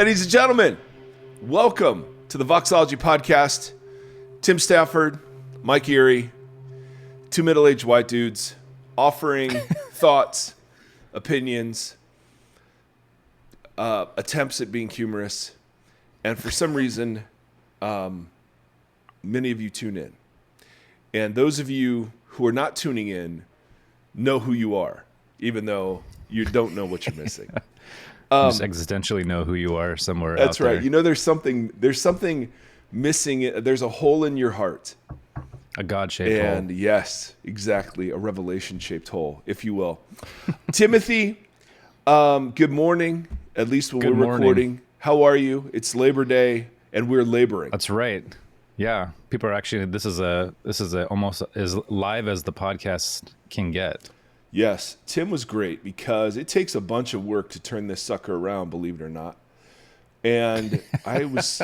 Ladies and gentlemen, welcome to the Voxology Podcast. Tim Stafford, Mike Erre, two middle-aged white dudes offering thoughts, opinions, attempts at being humorous. And for some reason, many of you tune in. And those of you who are not tuning in know who you are, even though you don't know what you're missing. Just existentially know who you are somewhere That's out right. there. You know, there's something missing. There's a hole in your heart. A God-shaped hole. And yes, exactly. A revelation-shaped hole, if you will. Timothy, good morning, at least when we're recording. How are you? It's Labor Day, and we're laboring. That's right. Yeah. People are actually, this is almost as live as the podcast can get. Yes, Tim was great because it takes a bunch of work to turn this sucker around, believe it or not. And I was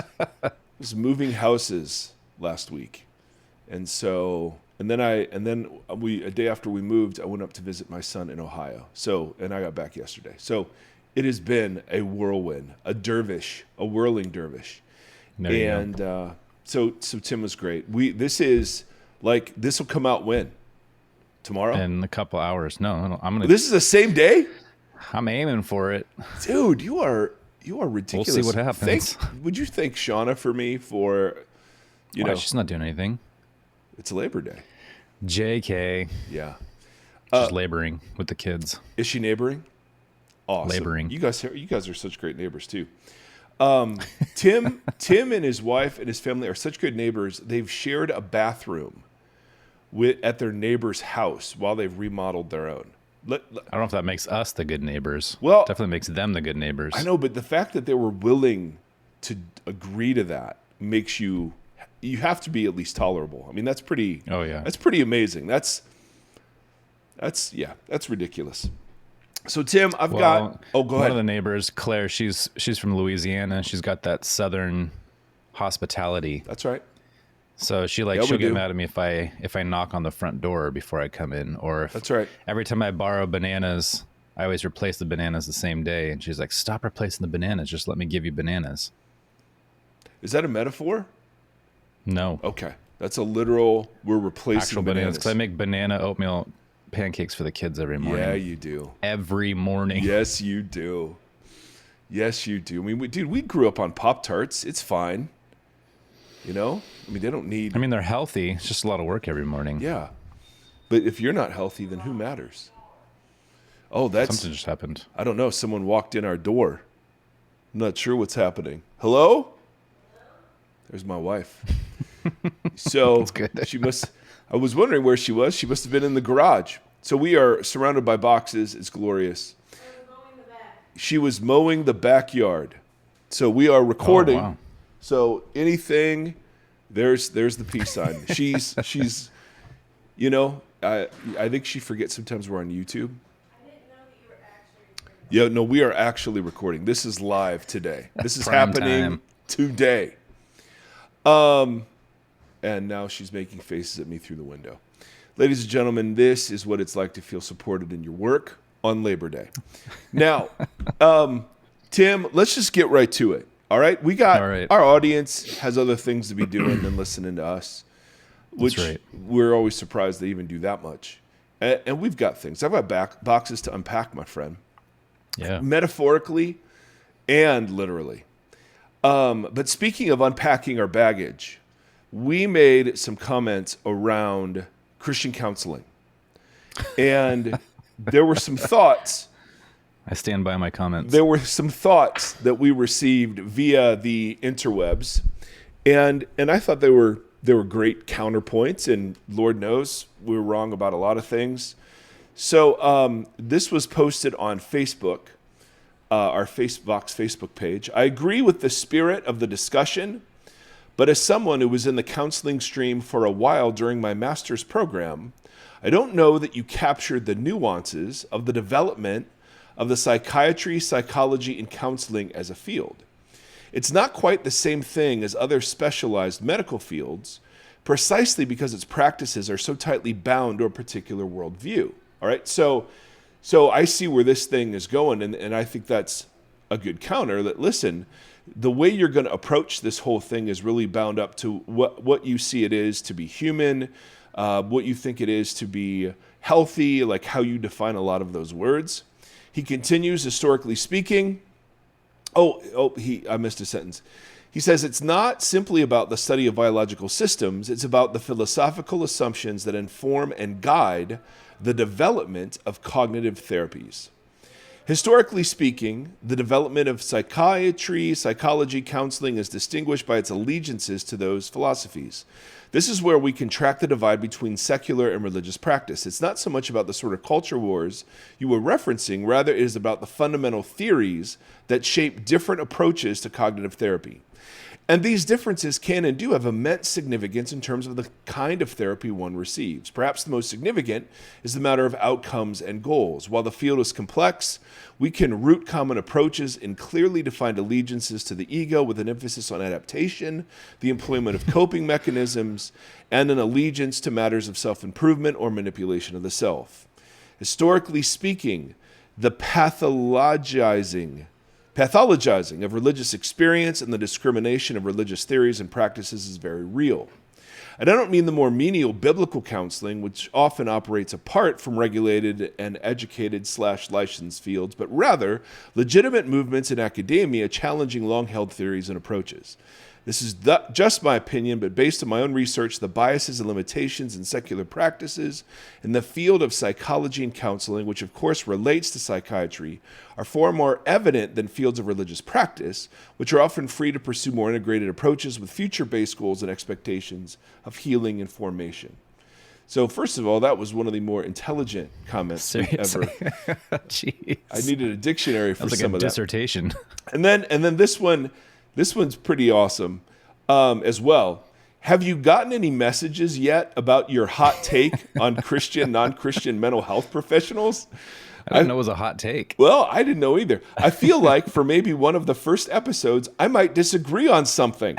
moving houses last week. And then a day after we moved, I went up to visit my son in Ohio. And I got back yesterday. So it has been a whirlwind, a whirling dervish. So Tim was great. This will come out when? Tomorrow? In a couple hours. No, This is the same day? I'm aiming for it. Dude, you are ridiculous. We'll see what happens. Would you thank Shauna for me for, Why? She's not doing anything. It's Labor Day. JK. Yeah. Just laboring with the kids. Is she neighboring? Awesome. Laboring. You guys are such great neighbors too. Tim and his wife and his family are such good neighbors. They've shared a bathroom at their neighbor's house while they've remodeled their own. I don't know if that makes us the good neighbors. Well, definitely makes them the good neighbors. I know, but the fact that they were willing to agree to that makes you have to be at least tolerable. I mean, that's pretty. Oh yeah, that's pretty amazing. That's ridiculous. So Tim, go ahead. One of the neighbors, Claire, she's from Louisiana. She's got that Southern hospitality. That's right. So she'll get mad at me if I knock on the front door before I come in, or if that's right. Every time I borrow bananas, I always replace the bananas the same day, and she's like, "Stop replacing the bananas. Just let me give you bananas." Is that a metaphor? No. Okay, that's a literal. We're replacing actual bananas because I make banana oatmeal pancakes for the kids every morning. Yeah, you do. Every morning. Yes, you do. Yes, you do. I mean, we grew up on Pop-Tarts. It's fine. You know? I mean, they don't need... I mean, they're healthy. It's just a lot of work every morning. Yeah. But if you're not healthy, then who matters? Oh, something just happened. I don't know. Someone walked in our door. I'm not sure what's happening. Hello? There's my wife. So that's good. I was wondering where she was. She must have been in the garage. So we are surrounded by boxes. It's glorious. She was mowing the backyard. So we are recording. Oh, wow. So anything, there's the peace sign. She's, I think she forgets sometimes we're on YouTube. I didn't know that you were actually recording. Yeah, no, we are actually recording. This is live today. This is Prime happening time. Today. And now she's making faces at me through the window. Ladies and gentlemen, this is what it's like to feel supported in your work on Labor Day. Now, Tim, let's just get right to it. All right? Our audience has other things to be doing than listening to us, which we're always surprised they even do that much. And we've got things. I've got boxes to unpack, my friend. Yeah. Metaphorically and literally. But speaking of unpacking our baggage, we made some comments around Christian counseling. And there were some thoughts. I stand by my comments. There were some thoughts that we received via the interwebs. And I thought they were great counterpoints. And Lord knows we were wrong about a lot of things. So this was posted on Facebook. Our Vox Facebook page. I agree with the spirit of the discussion, but as someone who was in the counseling stream for a while during my master's program, I don't know that you captured the nuances of the development of the psychiatry, psychology, and counseling as a field. It's not quite the same thing as other specialized medical fields, precisely because its practices are so tightly bound to a particular worldview. All right, so I see where this thing is going, and I think that's a good counter that, listen, the way you're going to approach this whole thing is really bound up to what you see it is to be human, what you think it is to be healthy, like how you define a lot of those words. He continues, historically speaking. I missed a sentence. He says it's not simply about the study of biological systems, it's about the philosophical assumptions that inform and guide the development of cognitive therapies. Historically speaking, the development of psychiatry, psychology, counseling is distinguished by its allegiances to those philosophies. This is where we can track the divide between secular and religious practice. It's not so much about the sort of culture wars you were referencing, rather it is about the fundamental theories that shape different approaches to cognitive therapy. And these differences can and do have immense significance in terms of the kind of therapy one receives. Perhaps the most significant is the matter of outcomes and goals. While the field is complex, we can root common approaches in clearly defined allegiances to the ego with an emphasis on adaptation, the employment of coping mechanisms, and an allegiance to matters of self-improvement or manipulation of the self. Historically speaking, the pathologizing of religious experience and the discrimination of religious theories and practices is very real. And I don't mean the more menial biblical counseling, which often operates apart from regulated and educated/licensed fields, but rather legitimate movements in academia challenging long-held theories and approaches. This is just my opinion, but based on my own research, the biases and limitations in secular practices in the field of psychology and counseling, which of course relates to psychiatry, are far more evident than fields of religious practice, which are often free to pursue more integrated approaches with future-based goals and expectations of healing and formation. So first of all, that was one of the more intelligent comments we've ever. Jeez. I needed a dictionary for That's some like of a that. dissertation. And then this one's pretty awesome as well. Have you gotten any messages yet about your hot take on Christian, non-Christian mental health professionals? I didn't know it was a hot take. Well, I didn't know either. I feel like for maybe one of the first episodes, I might disagree on something.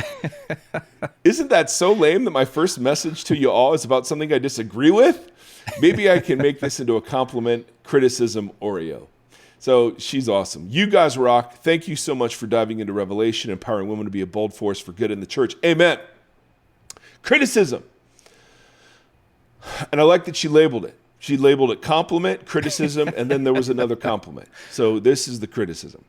Isn't that so lame that my first message to you all is about something I disagree with? Maybe I can make this into a compliment, criticism, Oreo. So she's awesome. You guys rock. Thank you so much for diving into Revelation, empowering women to be a bold force for good in the church. Amen. Criticism. And I like that she labeled it. She labeled it compliment, criticism, and then there was another compliment. So this is the criticism.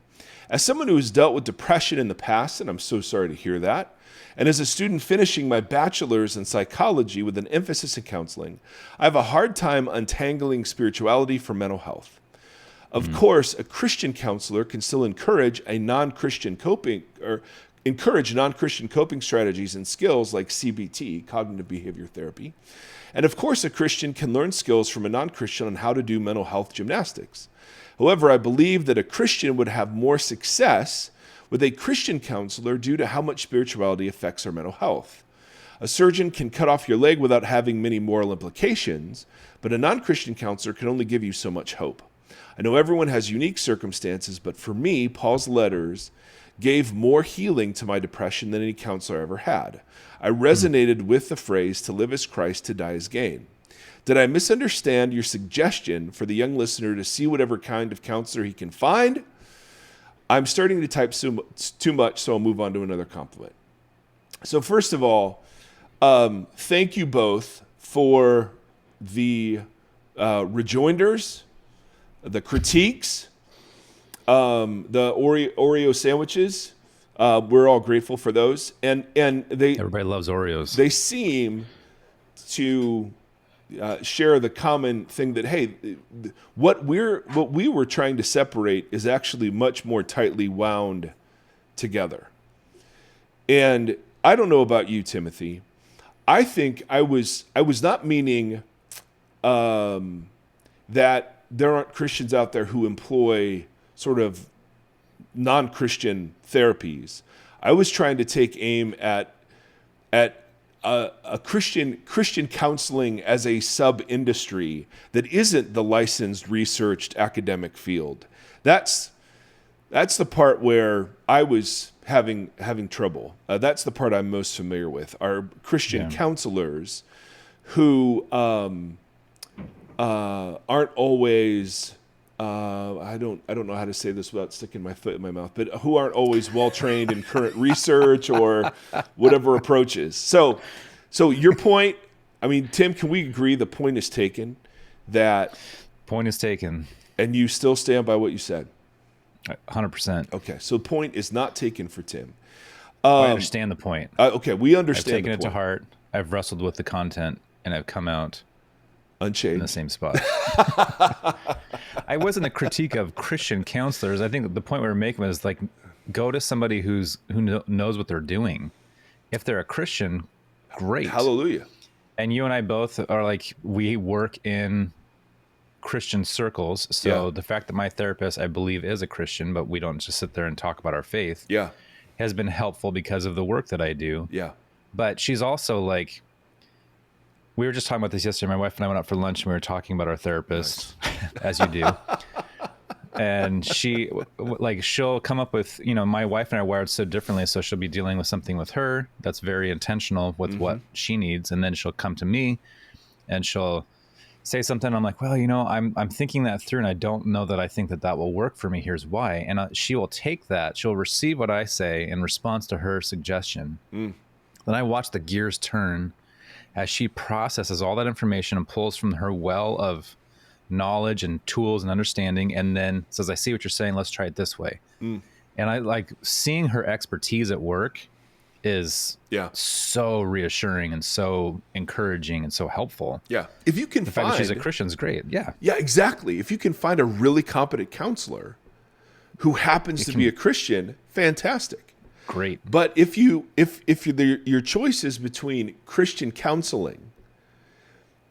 As someone who has dealt with depression in the past, and I'm so sorry to hear that, and as a student finishing my bachelor's in psychology with an emphasis in counseling, I have a hard time untangling spirituality from mental health. Of course, a Christian counselor can still encourage non-Christian coping strategies and skills like CBT, cognitive behavior therapy. And of course, a Christian can learn skills from a non-Christian on how to do mental health gymnastics. However, I believe that a Christian would have more success with a Christian counselor due to how much spirituality affects our mental health. A surgeon can cut off your leg without having many moral implications, but a non-Christian counselor can only give you so much hope. I know everyone has unique circumstances, but for me, Paul's letters gave more healing to my depression than any counselor I ever had. I resonated with the phrase, to live as Christ, to die as gain. Did I misunderstand your suggestion for the young listener to see whatever kind of counselor he can find? I'm starting to type too much, so I'll move on to another compliment. So first of all, thank you both for the rejoinders, the critiques, the Oreo sandwiches. We're all grateful for those, and Everybody loves Oreos. They seem to share the common thing that, hey, what we were trying to separate is actually much more tightly wound together. And I don't know about you, Timothy. I think I was not meaning that there aren't Christians out there who employ sort of non-Christian therapies. I was trying to take aim at a Christian counseling as a sub-industry that isn't the licensed, researched academic field. That's the part where I was having trouble. That's the part I'm most familiar with. Are Christian counselors who aren't always I don't know how to say this without sticking my foot in my mouth, but who aren't always well trained in current research or whatever approaches. So your point, I mean, Tim, can we agree the point is taken that Point is taken. and you still stand by what you said? 100%. Okay, so point is not taken for Tim. I understand the point. Okay, we I've understand taken the it to point. heart. I've wrestled with the content, and I've come out in the Unchanged. same spot. I wasn't a critique of Christian counselors. I think the point we were making was like, go to somebody who knows what they're doing. If they're a Christian, great. Hallelujah. And you and I both are like, we work in Christian circles. So Yeah. the fact that my therapist, I believe, is a Christian, but we don't just sit there and talk about our faith, Yeah. has been helpful because of the work that I do. Yeah. But she's also like, we were just talking about this yesterday. My wife and I went out for lunch and we were talking about our therapist, as you do. And she, like, she'll come up with, my wife and I are wired so differently. So she'll be dealing with something with her that's very intentional with what she needs. And then she'll come to me and she'll say something. I'm like, well, I'm thinking that through and I don't know that I think that will work for me. Here's why. And she will take that. She'll receive what I say in response to her suggestion. Then I watch the gears turn as she processes all that information and pulls from her well of knowledge and tools and understanding, and then says, I see what you're saying, let's try it this way. And I like seeing her expertise at work is so reassuring and so encouraging and so helpful. Yeah. If you can The fact that she's a Christian is great. Yeah. Yeah, exactly. If you can find a really competent counselor who happens to be a Christian, fantastic. Great. But if your choice is between Christian counseling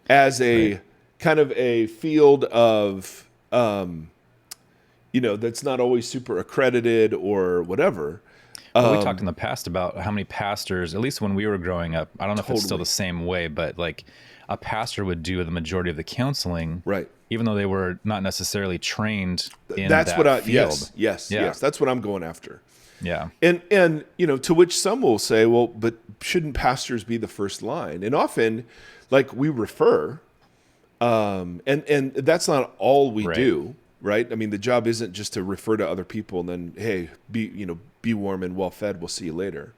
as a kind of a field of, that's not always super accredited or whatever. Well, we talked in the past about how many pastors, at least when we were growing up, I don't know if it's still the same way, but like a pastor would do the majority of the counseling, Right. even though they were not necessarily trained in That's that what I field. yes. That's what I'm going after. Yeah. And to which some will say, well, but shouldn't pastors be the first line? And often, like, we refer, and that's not all we do, right? I mean, the job isn't just to refer to other people and then, hey, be warm and well fed. We'll see you later.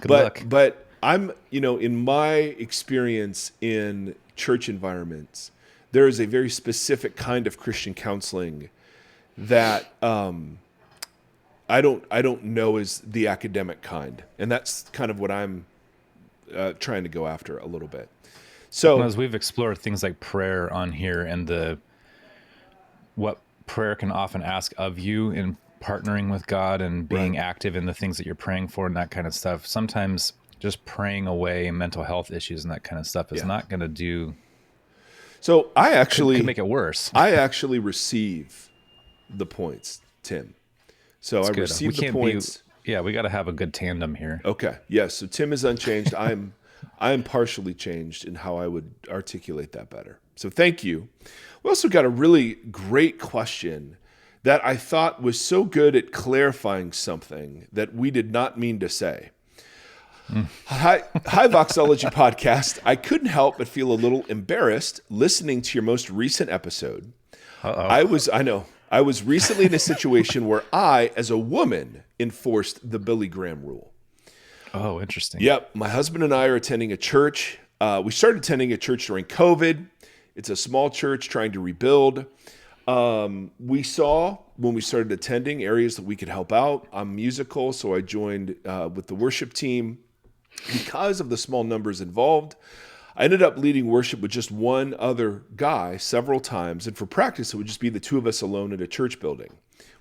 Good luck. But I'm, in my experience in church environments, there is a very specific kind of Christian counseling that I don't know is the academic kind, and that's kind of what I'm trying to go after a little bit. So as we've explored things like prayer on here and what prayer can often ask of you in partnering with God and being active in the things that you're praying for and that kind of stuff, sometimes just praying away mental health issues and that kind of stuff is not going to do. So I actually could make it worse. I actually receive the points, Tim. So That's I good. receive the points. We got to have a good tandem here. Okay. Yes. So Tim is unchanged. I'm partially changed in how I would articulate that better. So thank you. We also got a really great question that I thought was so good at clarifying something that we did not mean to say. Hi, Voxology Podcast. I couldn't help but feel a little embarrassed listening to your most recent episode. I was recently in a situation where I, as a woman, enforced the Billy Graham rule. Oh, interesting. Yep. My husband and I are attending a church. We started attending a church during COVID. It's a small church trying to rebuild. We saw when we started attending areas that we could help out. I'm musical, so I joined with the worship team. Because of the small numbers involved, I ended up leading worship with just one other guy several times. And for practice, it would just be the two of us alone at a church building,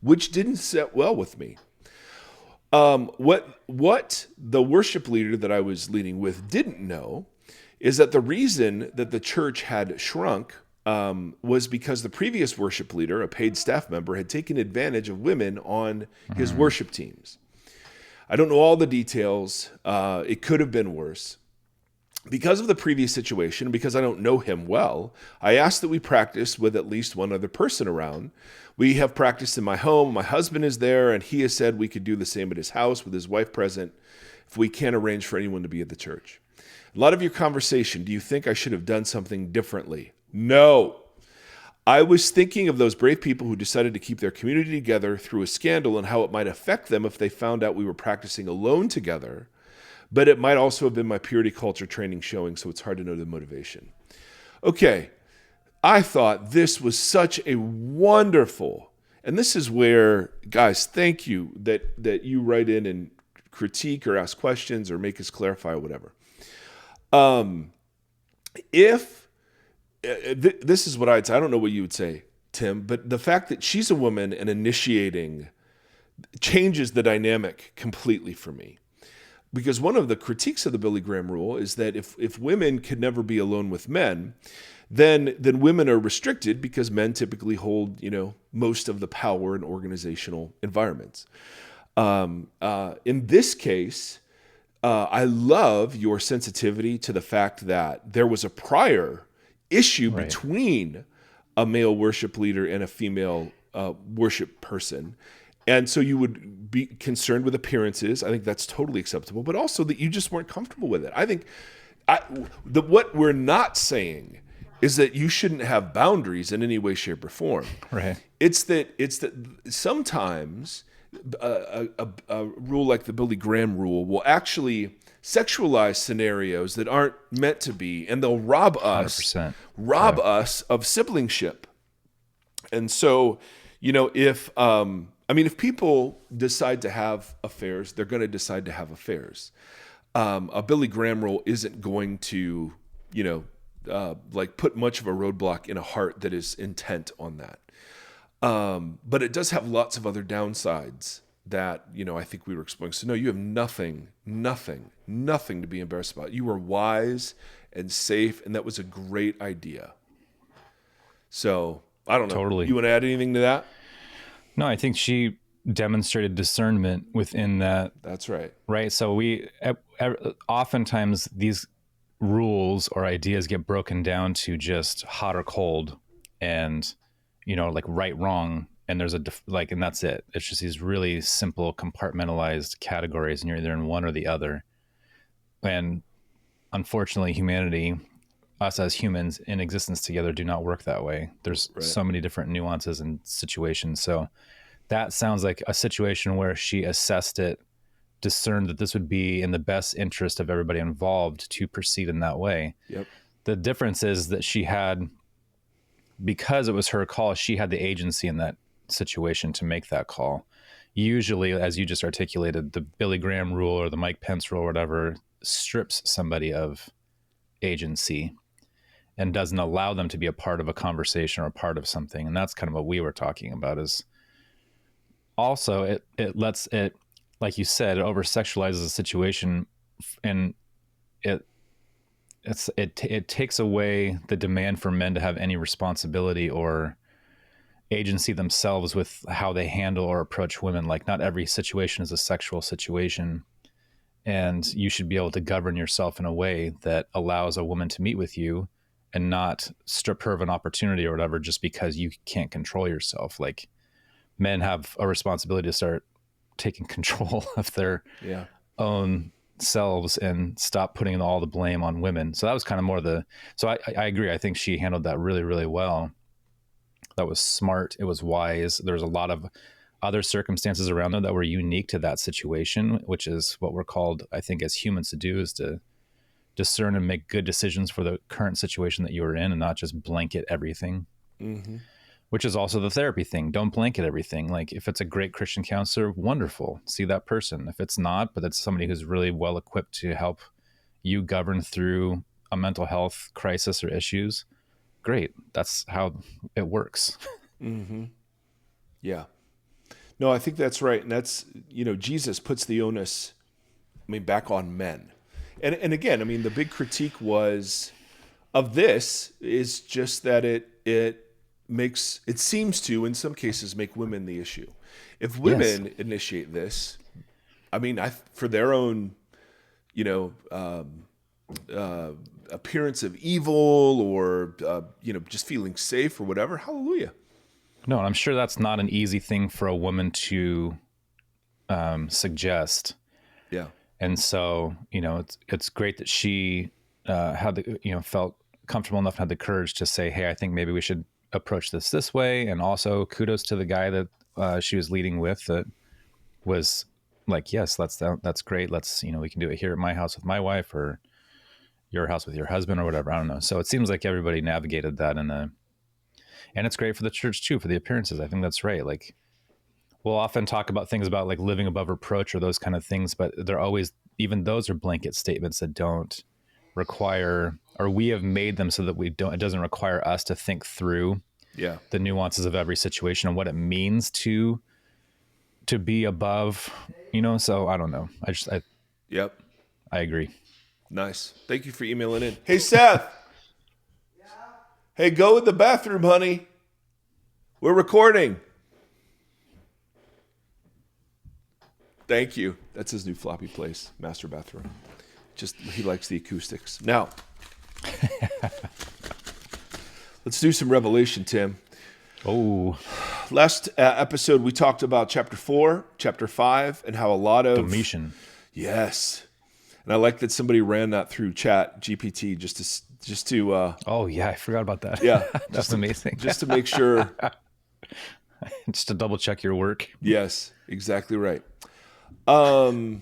which didn't sit well with me. What the worship leader that I was leading with didn't know is that the reason that the church had shrunk was because the previous worship leader, a paid staff member, had taken advantage of women on his worship teams. I don't know all the details. It could have been worse. Because of the previous situation, and because I don't know him well, I asked that we practice with at least one other person around. We have practiced in my home. My husband is there, and he has said we could do the same at his house with his wife present if we can't arrange for anyone to be at the church. A lot of your conversation, do you think I should have done something differently? No. I was thinking of those brave people who decided to keep their community together through a scandal and how it might affect them if they found out we were practicing alone together. But it might also have been my purity culture training showing, so it's hard to know the motivation. Okay, I thought this was such a wonderful, and this is where, guys, thank you that you write in and critique or ask questions or make us clarify or whatever. This is what I'd say. I don't know what you would say, Tim, but the fact that she's a woman and initiating changes the dynamic completely for me. Because one of the critiques of the Billy Graham rule is that if women could never be alone with men, then women are restricted because men typically hold, most of the power in organizational environments. In this case, I love your sensitivity to the fact that there was a prior issue between a male worship leader and a female worship person. And so you would be concerned with appearances. I think that's totally acceptable, but also that you just weren't comfortable with it. I think what we're not saying is that you shouldn't have boundaries in any way, shape, or form. Right. It's that sometimes a rule like the Billy Graham rule will actually sexualize scenarios that aren't meant to be, and they'll rob us 100%. us of siblingship. And so, if people decide to have affairs, they're going to decide to have affairs. A Billy Graham rule isn't going to, put much of a roadblock in a heart that is intent on that. But it does have lots of other downsides that, I think we were exploring. So no, you have nothing to be embarrassed about. You were wise and safe, and that was a great idea. So I don't know. Totally. You want to add anything to that? No, I think she demonstrated discernment within that. That's right. Right. So oftentimes these rules or ideas get broken down to just hot or cold and, like right, wrong. And there's and that's it. It's just these really simple compartmentalized categories, and you're either in one or the other. And unfortunately, humanity, us as humans in existence together, do not work that way. There's so many different nuances and situations. So that sounds like a situation where she assessed it, discerned that this would be in the best interest of everybody involved to proceed in that way. Yep. The difference is that because it was her call, she had the agency in that situation to make that call. Usually, as you just articulated, the Billy Graham rule or the Mike Pence rule or whatever strips somebody of agency and doesn't allow them to be a part of a conversation or a part of something. And that's kind of what we were talking about. Is also it lets it, like you said, it over sexualizes the situation, and it takes away the demand for men to have any responsibility or agency themselves with how they handle or approach women. Like, not every situation is a sexual situation, and you should be able to govern yourself in a way that allows a woman to meet with you and not strip her of an opportunity or whatever just because you can't control yourself. Like, men have a responsibility to start taking control of their own selves and stop putting all the blame on women. So that was kind of more so I agree. I think she handled that really, really well. That was smart. It was wise. There's a lot of other circumstances around there that were unique to that situation, which is what we're called, I think, as humans to do, is to discern and make good decisions for the current situation that you are in and not just blanket everything. Mm-hmm. Which is also the therapy thing. Don't blanket everything. Like, if it's a great Christian counselor, wonderful. See that person. If it's not, but it's somebody who's really well equipped to help you govern through a mental health crisis or issues, great. That's how it works. Mm-hmm. Yeah. No, I think that's right. And that's, Jesus puts the onus, back on men. And again, the big critique of this is just that it seems to, in some cases, make women the issue. If women initiate this, for their own, appearance of evil or, just feeling safe or whatever, hallelujah. No, I'm sure that's not an easy thing for a woman to suggest. Yeah. And so, it's great that she felt comfortable enough and had the courage to say, hey, I think maybe we should approach this way. And also kudos to the guy that she was leading with that was like, yes, that's great. Let's, we can do it here at my house with my wife or your house with your husband or whatever. I don't know. So it seems like everybody navigated that and it's great for the church too, for the appearances. I think that's right. Like we'll often talk about things about like living above reproach or those kind of things, but they're always, even those are blanket statements that don't require, or we have made them so that it doesn't require us to think through the nuances of every situation and what it means to be above, so I don't know. I agree. Nice. Thank you for emailing in. Hey, Seth. Yeah. Hey, go in the bathroom, honey. We're recording. Thank you. That's his new floppy place, master bathroom. He likes the acoustics. Now, let's do some revelation, Tim. Oh. Last episode, we talked about chapter 4, chapter 5, and how a lot of... Domitian. Yes. And I like that somebody ran that through Chat GPT just to oh yeah, I forgot about that. Yeah. That's amazing. Just to make sure. Just to double check your work. Yes, exactly right. I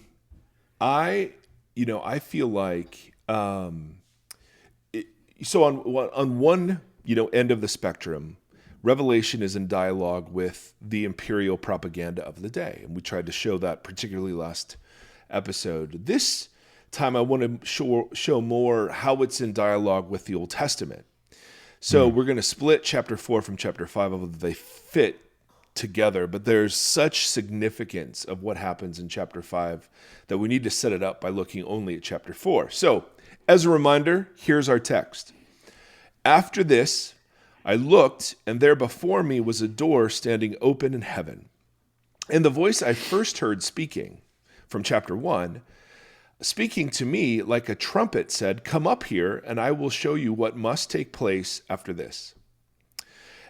feel like, so on one, end of the spectrum, Revelation is in dialogue with the imperial propaganda of the day. And we tried to show that particularly last episode. This time I want to show more how it's in dialogue with the Old Testament. So we're going to split chapter 4 from chapter 5, although they fit together, but there's such significance of what happens in chapter 5 that we need to set it up by looking only at chapter 4. So, as a reminder, here's our text. After this, I looked, and there before me was a door standing open in heaven. And the voice I first heard speaking from chapter 1, speaking to me like a trumpet, said, "Come up here, and I will show you what must take place after this."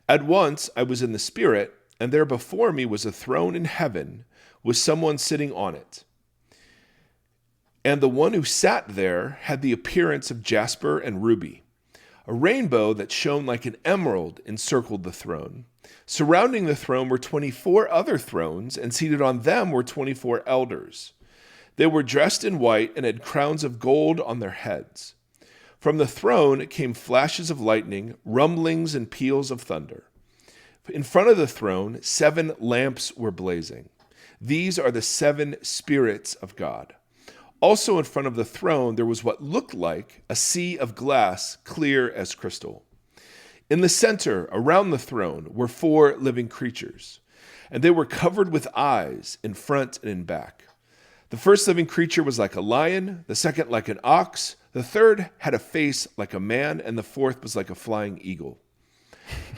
At once I was in the Spirit, and there before me was a throne in heaven with someone sitting on it. And the one who sat there had the appearance of jasper and ruby. A rainbow that shone like an emerald encircled the throne. Surrounding the throne were 24 other thrones, and seated on them were 24 elders. They were dressed in white and had crowns of gold on their heads. From the throne came flashes of lightning, rumblings, and peals of thunder. In front of the throne, 7 lamps were blazing. These are the 7 spirits of God. Also in front of the throne, there was what looked like a sea of glass, clear as crystal. In the center, around the throne, were 4 living creatures, and they were covered with eyes in front and in back. The first living creature was like a lion, the second like an ox, the third had a face like a man, and the fourth was like a flying eagle.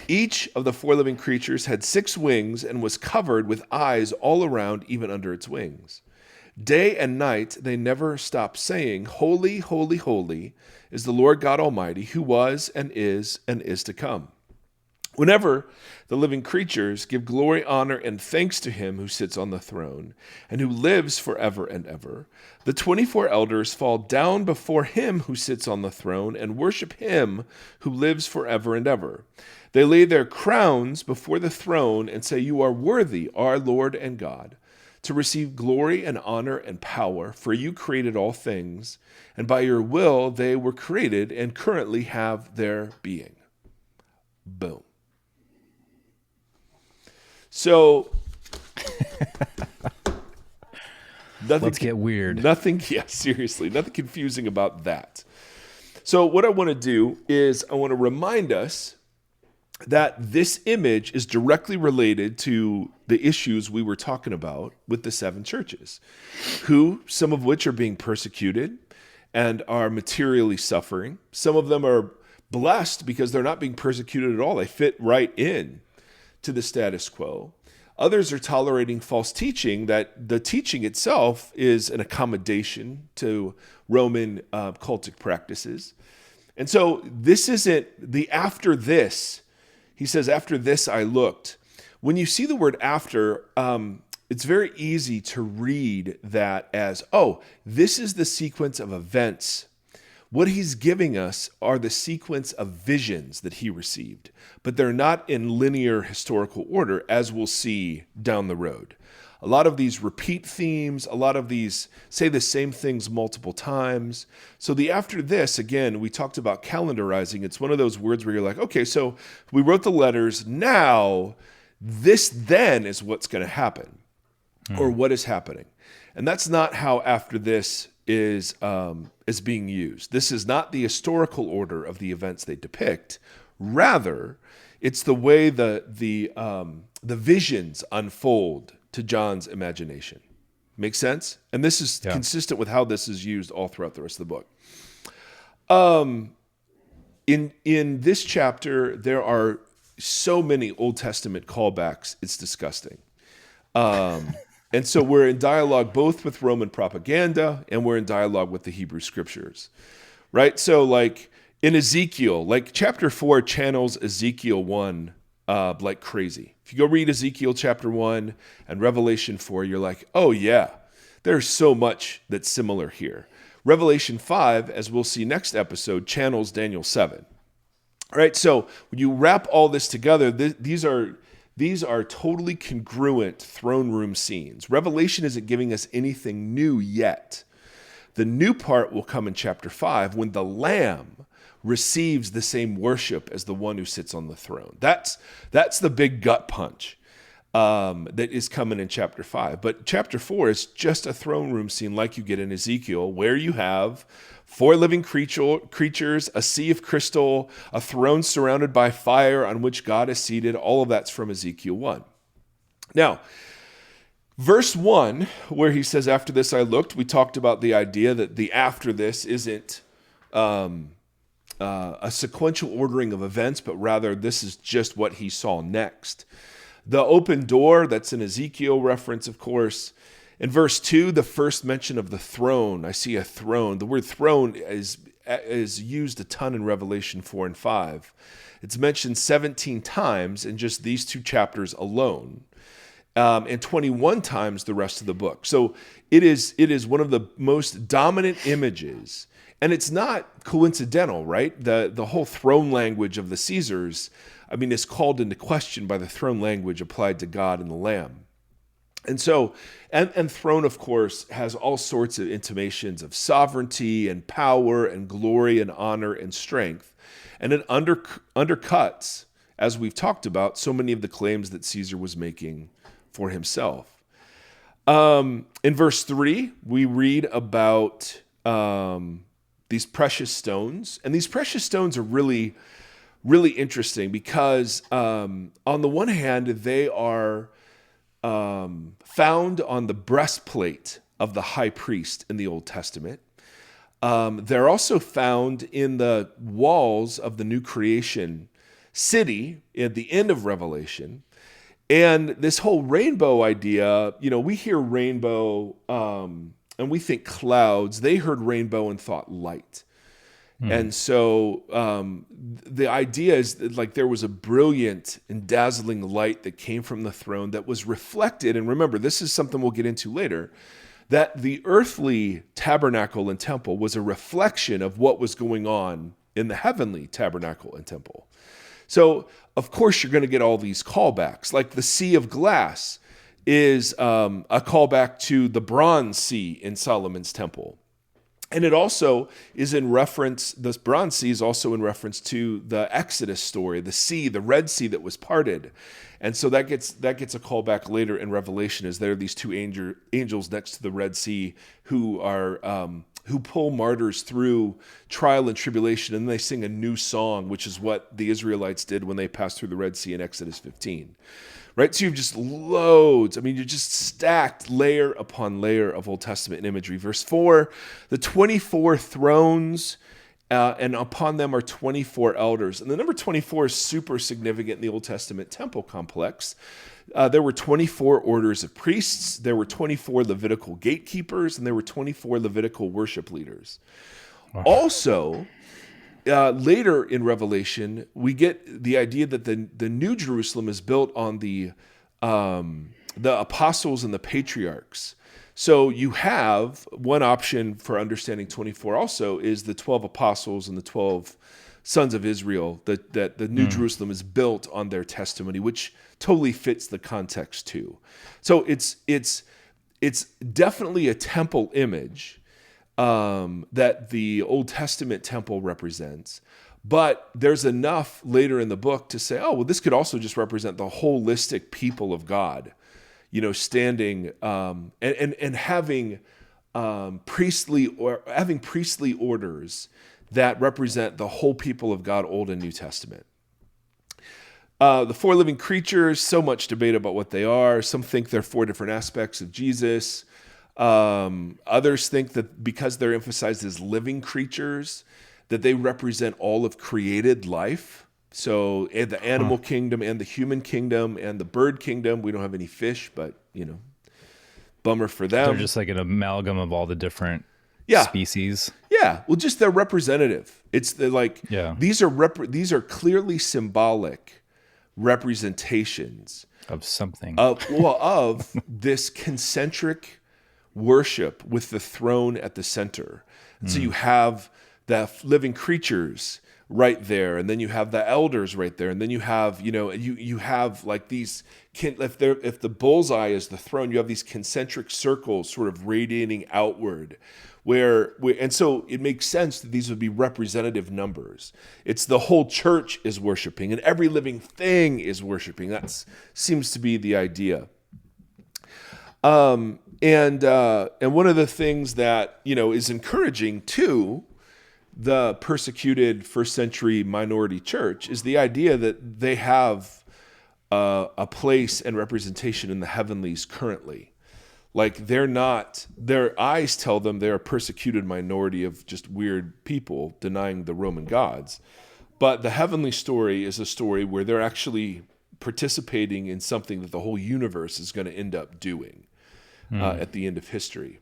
Each of the 4 living creatures had 6 wings and was covered with eyes all around, even under its wings. Day and night they never stopped saying, "Holy, holy, holy is the Lord God Almighty, who was and is to come." Whenever the living creatures give glory, honor, and thanks to him who sits on the throne and who lives forever and ever, the 24 elders fall down before him who sits on the throne and worship him who lives forever and ever. They lay their crowns before the throne and say, "You are worthy, our Lord and God, to receive glory and honor and power, for you created all things, and by your will they were created and currently have their being." Boom. So, let's get weird. Seriously, nothing confusing about that. So what I want to do is I want to remind us that this image is directly related to the issues we were talking about with the 7 churches, some of which are being persecuted and are materially suffering. Some of them are blessed because they're not being persecuted at all. They fit right in to the status quo. Others are tolerating false teaching, that the teaching itself is an accommodation to Roman cultic practices. And so this isn't the after this. He says, after this I looked. When you see the word after, it's very easy to read that as, oh, this is the sequence of events What he's giving us are the sequence of visions that he received, but they're not in linear historical order, as we'll see down the road. A lot of these repeat themes, a lot of these say the same things multiple times. So the after this, again, we talked about calendarizing. It's one of those words where you're like, okay, so we wrote the letters. Now, this then is what's going to happen, or what is happening. And that's not how after this is being used. This is not the historical order of the events they depict. Rather, it's the way the visions unfold to John's imagination. Make sense? And this is consistent with how this is used all throughout the rest of the book. In this chapter, there are so many Old Testament callbacks, it's disgusting. And so we're in dialogue both with Roman propaganda and we're in dialogue with the Hebrew scriptures, right? So like in Ezekiel, like chapter 4 channels Ezekiel 1 like crazy. If you go read Ezekiel chapter 1 and Revelation 4, you're like, oh yeah, there's so much that's similar here. Revelation 5, as we'll see next episode, channels Daniel 7. All right, so when you wrap all this together, these are totally congruent throne room scenes. Revelation isn't giving us anything new yet. The new part will come in chapter 5 when the Lamb receives the same worship as the one who sits on the throne. That's the big gut punch that is coming in chapter 5. But chapter 4 is just a throne room scene like you get in Ezekiel, where you have 4 living creatures, a sea of crystal, a throne surrounded by fire on which God is seated. All of that's from Ezekiel 1. Now, verse 1, where he says, after this I looked, we talked about the idea that the after this isn't a sequential ordering of events, but rather this is just what he saw next. The open door, that's an Ezekiel reference, of course. In verse 2, the first mention of the throne, I see a throne. The word throne is used a ton in Revelation 4 and 5. It's mentioned 17 times in just these 2 chapters alone, and 21 times the rest of the book. So it is one of the most dominant images. And it's not coincidental, right? The whole throne language of the Caesars, I mean, is called into question by the throne language applied to God and the Lamb. And so, and throne, of course, has all sorts of intimations of sovereignty and power and glory and honor and strength. And it undercuts, as we've talked about, so many of the claims that Caesar was making for himself. In verse 3, we read about these precious stones. And these precious stones are really, really interesting because on the one hand, they are found on the breastplate of the high priest in the Old Testament. They're also found in the walls of the new creation city at the end of Revelation. And this whole rainbow idea, we hear rainbow and we think clouds. They heard rainbow and thought light. And so the idea is that, like, there was a brilliant and dazzling light that came from the throne that was reflected. And remember, this is something we'll get into later, that the earthly tabernacle and temple was a reflection of what was going on in the heavenly tabernacle and temple. So, of course, you're going to get all these callbacks. Like the Sea of Glass is a callback to the Bronze Sea in Solomon's temple. And it also is in reference, this Bronze Sea is also in reference to the Exodus story, the sea, the Red Sea that was parted. And so that gets a callback later in Revelation, as there are these 2 angels next to the Red Sea who pull martyrs through trial and tribulation, and they sing a new song, which is what the Israelites did when they passed through the Red Sea in Exodus 15. Right? So you've just loads. You're just stacked layer upon layer of Old Testament imagery. Verse 4, the 24 thrones, and upon them are 24 elders. And the number 24 is super significant in the Old Testament temple complex. There were 24 orders of priests, there were 24 Levitical gatekeepers, and there were 24 Levitical worship leaders. Wow. Also, later in Revelation, we get the idea that the New Jerusalem is built on the apostles and the patriarchs. So you have one option for understanding 24 also is the 12 apostles and the 12 sons of Israel, that the New Jerusalem is built on their testimony, which totally fits the context too. So it's definitely a temple image that the Old Testament temple represents. But there's enough later in the book to say, oh, well, this could also just represent the holistic people of God, standing and having priestly orders that represent the whole people of God, Old and New Testament. The four living creatures, so much debate about what they are. Some think they're four different aspects of Jesus. Others think that because they're emphasized as living creatures, that they represent all of created life. So the animal kingdom and the human kingdom and the bird kingdom. We don't have any fish, but, bummer for them. They're just like an amalgam of all the different species. Yeah, well, just they're representative. It's these are clearly symbolic representations Of something. of this concentric worship with the throne at the center. And so you have the living creatures right there, and then you have the elders right there, and then you have you have like these if the bullseye is the throne, you have these concentric circles sort of radiating outward, and so it makes sense that these would be representative numbers. It's the whole church is worshiping, and every living thing is worshiping. That seems to be the idea. And one of the things that is encouraging to the persecuted first century minority church is the idea that they have a place and representation in the heavenlies currently. Like their eyes tell them they're a persecuted minority of just weird people denying the Roman gods. But the heavenly story is a story where they're actually participating in something that the whole universe is going to end up doing at the end of history.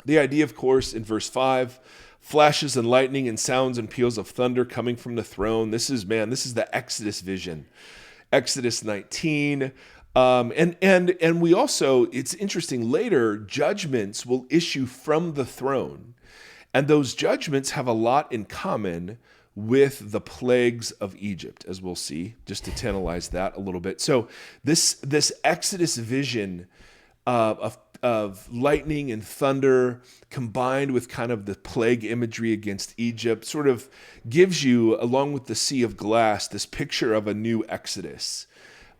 The idea, of course, in verse 5, flashes and lightning and sounds and peals of thunder coming from the throne. This is the Exodus vision. Exodus 19. And we also, it's interesting, later judgments will issue from the throne. And those judgments have a lot in common with the plagues of Egypt, as we'll see, just to tantalize that a little bit. So this Exodus vision of lightning and thunder combined with kind of the plague imagery against Egypt sort of gives you, along with the sea of glass, this picture of a new Exodus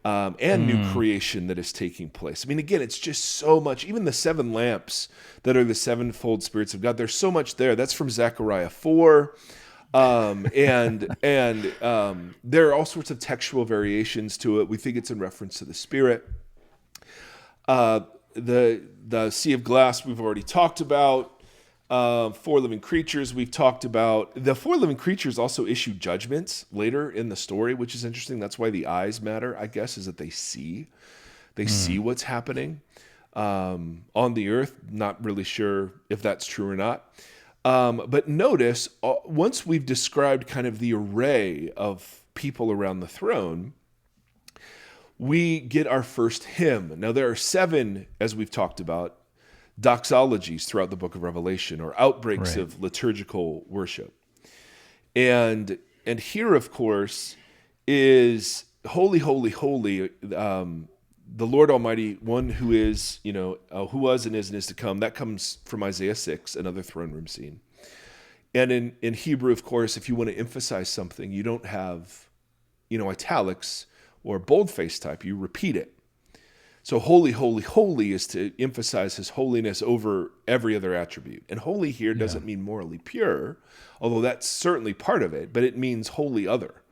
and new creation that is taking place. I mean, again, it's just so much. Even the seven lamps that are the sevenfold spirits of God, there's so much there. That's from Zechariah 4. And there are all sorts of textual variations to it. We think it's in reference to the Spirit. The sea of glass we've already talked about. Four living creatures we've talked about. The four living creatures also issue judgments later in the story, which is interesting. That's why the eyes matter, I guess, is that they see what's happening on the earth. Not really sure if that's true or not. But notice, once we've described kind of the array of people around the throne, we get our first hymn. Now, there are 7, as we've talked about, doxologies throughout the book of Revelation, or outbreaks of liturgical worship. And here, of course, is holy, holy, holy, the Lord Almighty, one who is, who was and is to come. That comes from Isaiah 6, another throne room scene. And in Hebrew, of course, if you want to emphasize something, you don't have, italics or boldface type, you repeat it. So holy, holy, holy is to emphasize his holiness over every other attribute. And holy here doesn't mean morally pure, although that's certainly part of it, but it means wholly other.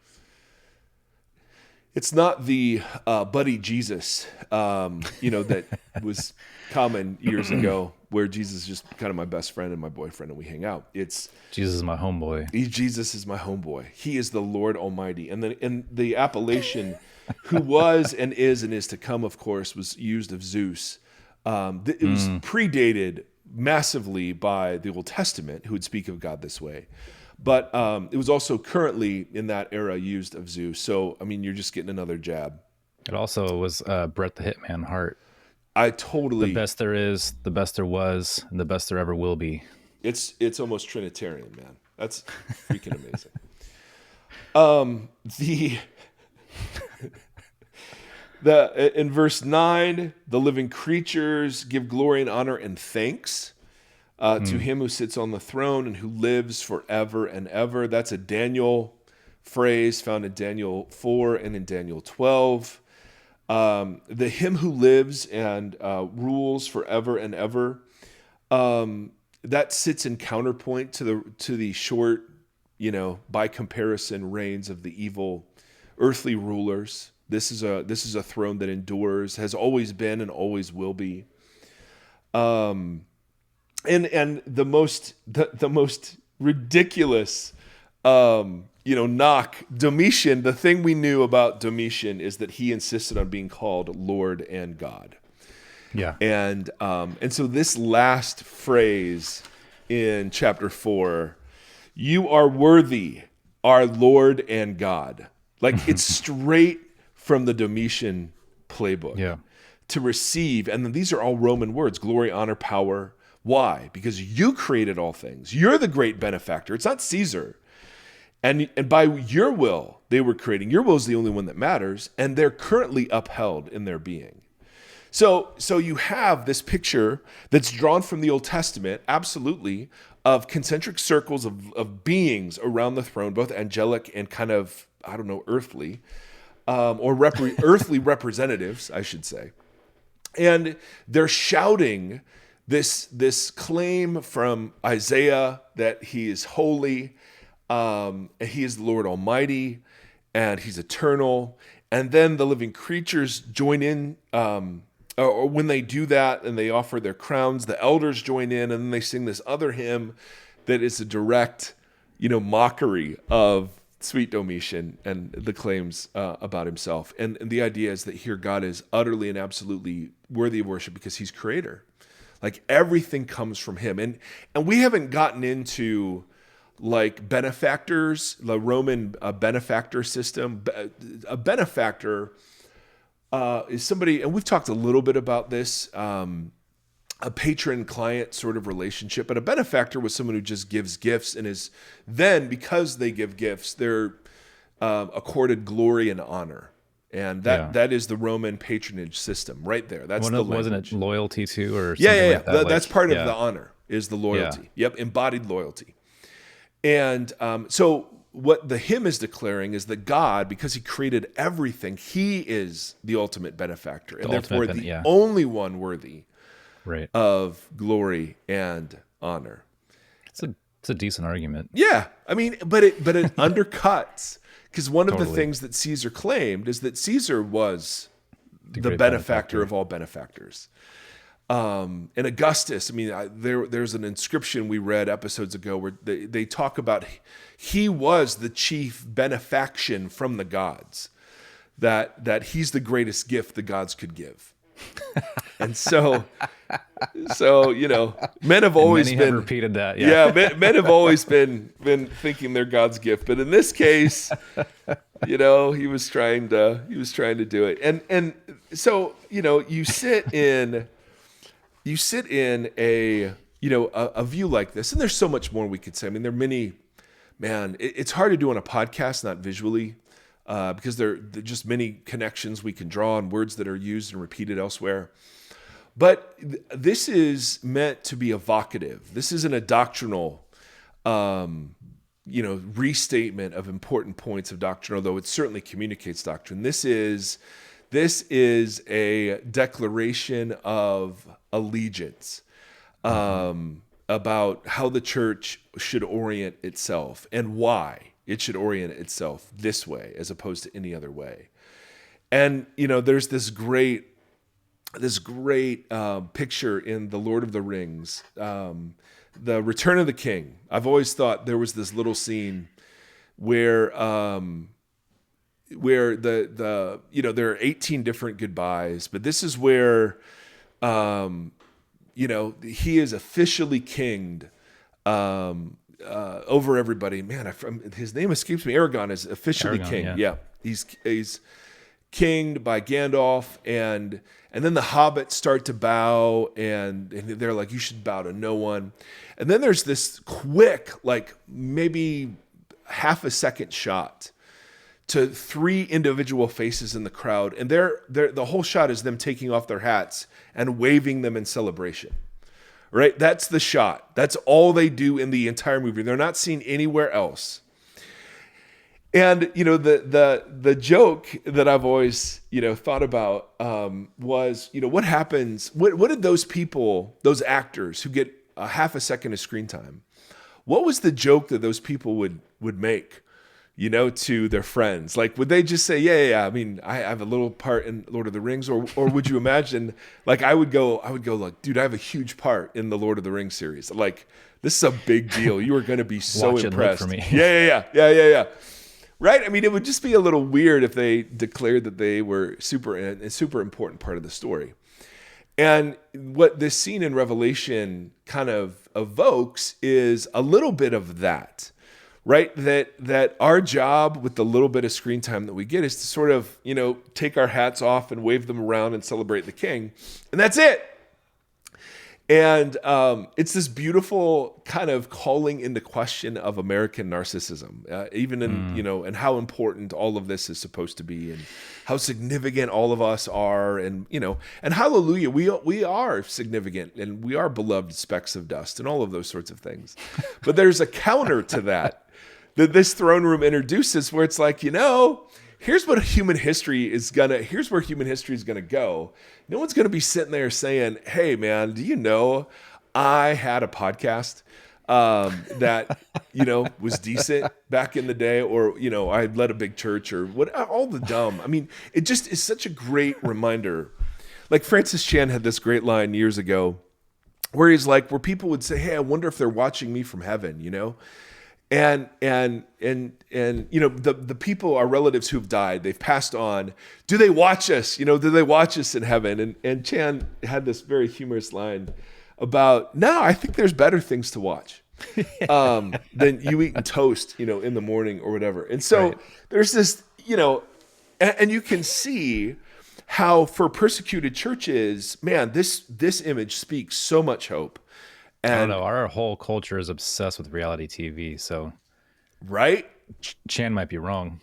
It's not the buddy Jesus, that was common years ago, where Jesus is just kind of my best friend and my boyfriend and we hang out. It's Jesus is my homeboy. Jesus is my homeboy. He is the Lord Almighty. And then in the appellation, who was and is to come, of course, was used of Zeus. It was predated massively by the Old Testament, who would speak of God this way. But it was also currently in that era used of Zeus. So, I mean, you're just getting another jab. It also was Brett the Hitman Hart. I The totally. best there is, the best there was, and the best there ever will be. It's almost Trinitarian, man. That's freaking amazing. The in verse 9, the living creatures give glory and honor and thanks to him who sits on the throne and who lives forever and ever. That's a Daniel phrase found in Daniel 4 and in Daniel 12. The him who lives and rules forever and ever. That sits in counterpoint to the short, by comparison, reigns of the evil earthly rulers. This is a throne that endures, has always been, and always will be. And the most ridiculous, knock Domitian. The thing we knew about Domitian is that he insisted on being called Lord and God. Yeah. And so this last phrase in chapter 4, you are worthy, our Lord and God. Like it's straight from the Domitian playbook. Yeah. To receive, and then these are all Roman words: glory, honor, power. Why? Because you created all things. You're the great benefactor. It's not Caesar. And by your will, they were creating. Your will is the only one that matters, and they're currently upheld in their being. So you have this picture that's drawn from the Old Testament, absolutely, of concentric circles of beings around the throne, both angelic and kind of, earthly, earthly representatives, I should say. And they're shouting this claim from Isaiah that he is holy, he is the Lord Almighty, and he's eternal. And then the living creatures join in, or when they do that and they offer their crowns, the elders join in, and then they sing this other hymn that is a direct, mockery of sweet Domitian and the claims about himself. And the idea is that here God is utterly and absolutely worthy of worship because he's creator. Like everything comes from him. And we haven't gotten into like benefactors, the Roman benefactor system. A benefactor is somebody, and we've talked a little bit about this, a patron-client sort of relationship. But a benefactor was someone who just gives gifts and is then, because they give gifts, they're accorded glory and honor. And that is the Roman patronage system right there. That's the language. Wasn't it loyalty too, or something yeah? like that? That's part of the honor is the loyalty. Yeah. Yep, embodied loyalty. And so what the hymn is declaring is that God, because he created everything, he is the ultimate benefactor, and therefore the only one worthy of glory and honor. It's a decent argument. Yeah, I mean, but it undercuts, because one of the things that Caesar claimed is that Caesar was the benefactor of all benefactors. And Augustus, I mean, there's an inscription we read episodes ago where they talk about he was the chief benefaction from the gods, that he's the greatest gift the gods could give. And so men have always been repeated that. Men have always been thinking they're God's gift, but in this case, he was trying to do it. And so you sit in a view like this, and there's so much more we could say. I mean, there are many, it's hard to do on a podcast, not visually, because there are just many connections we can draw on words that are used and repeated elsewhere. But this is meant to be evocative. This isn't a doctrinal, restatement of important points of doctrine, although it certainly communicates doctrine. This is a declaration of allegiance, about how the church should orient itself and why it should orient itself this way as opposed to any other way. And there's this great picture in The Lord of the Rings, the Return of the King. I've always thought there was this little scene where there are 18 different goodbyes, but this is where he is officially kinged over everybody. Man, his name escapes me. Aragorn is officially king. Yeah. He's kinged by Gandalf, and then the hobbits start to bow, and they're like, you should bow to no one. And then there's this quick, like maybe half a second shot to 3 individual faces in the crowd, and the whole shot is them taking off their hats and waving them in celebration. Right? That's the shot. That's all they do in the entire movie. They're not seen anywhere else. And the joke that I've always thought about was what happens? What did those people, those actors who get a half a second of screen time, what was the joke that those people would make? To their friends? Like, would they just say, yeah, I mean, I have a little part in Lord of the Rings, or would you imagine, like, I would go like, dude, I have a huge part in the Lord of the Rings series. Like, this is a big deal. You are going to be so Watch impressed. It look for me. Yeah. Right? I mean, it would just be a little weird if they declared that they were a super important part of the story. And what this scene in Revelation kind of evokes is a little bit of that. Right? That our job with the little bit of screen time that we get is to sort of, take our hats off and wave them around and celebrate the king. And that's it. And it's this beautiful kind of calling into question of American narcissism, even in, and how important all of this is supposed to be, and how significant all of us are. And, and hallelujah, we are significant, and we are beloved specks of dust and all of those sorts of things. But there's a counter to that this throne room introduces, where it's like, here's where human history is gonna go. No one's gonna be sitting there saying, hey man, do you know I had a podcast that was decent back in the day, or I led a big church, or what, all the dumb. I mean, it just is such a great reminder. Like Francis Chan had this great line years ago where he's like, where people would say, hey, I wonder if they're watching me from heaven, And the people, our relatives who've died, they've passed on. Do they watch us? Do they watch us in heaven? And Chan had this very humorous line about, no, I think there's better things to watch than you eating toast, in the morning or whatever. And so there's this, and you can see how for persecuted churches, man, this image speaks so much hope. And, I don't know. Our whole culture is obsessed with reality TV. So, right? Chan might be wrong.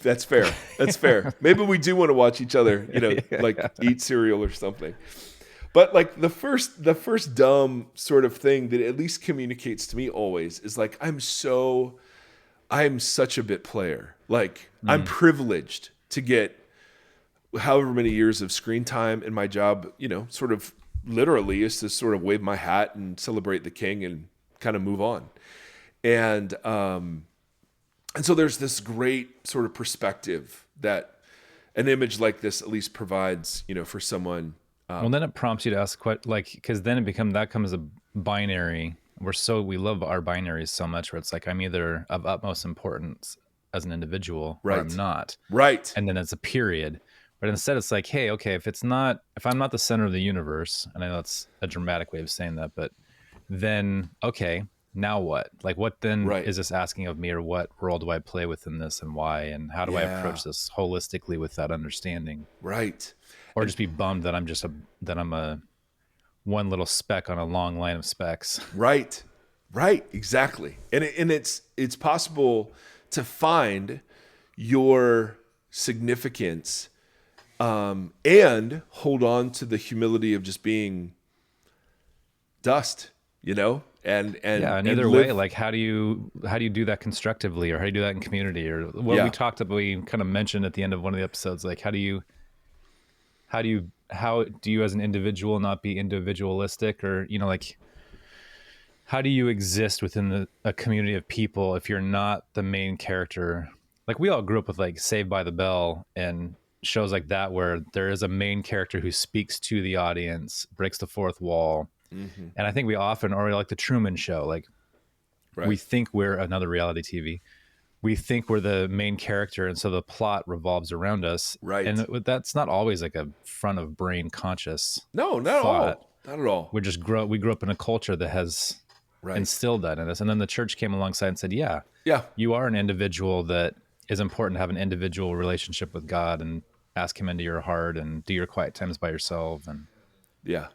That's fair. That's fair. Maybe we do want to watch each other, like eat cereal or something. But like the first dumb sort of thing that at least communicates to me always is like, I'm such a bit player. Like I'm privileged to get however many years of screen time in my job, sort of literally is to sort of wave my hat and celebrate the king and kind of move on. And so there's this great sort of perspective that an image like this at least provides, for someone. Well, then it prompts you to ask because then that comes a binary. We love our binaries so much, where it's like, I'm either of utmost importance as an individual, or I'm not. Right. And then it's a period. But instead it's like, hey, okay, if I'm not the center of the universe, and I know that's a dramatic way of saying that, but then, okay, now what? Like, what then is this asking of me, or what role do I play within this, and why, and how do I approach this holistically with that understanding? Right. Or just be bummed that I'm a one little speck on a long line of specks. Right. Exactly. And it's possible to find your significance and hold on to the humility of just being dust, and either way, like how do you do that constructively, or how do you do that in community, or what we kind of mentioned at the end of one of the episodes, like how do you as an individual not be individualistic, or like how do you exist within a community of people if you're not the main character? Like we all grew up with like Saved by the Bell and shows like that, where there is a main character who speaks to the audience, breaks the fourth wall. Mm-hmm. And I think we often, or like the Truman Show, like we think we're another reality TV. We think we're the main character, and so the plot revolves around us. Right. And that's not always like a front of brain conscious. No, not thought. Not at all. We grew up in a culture that has instilled that in us. And then the church came alongside and said, you are an individual that is important to have an individual relationship with God. And ask him into your heart and do your quiet times by yourself. And Yeah.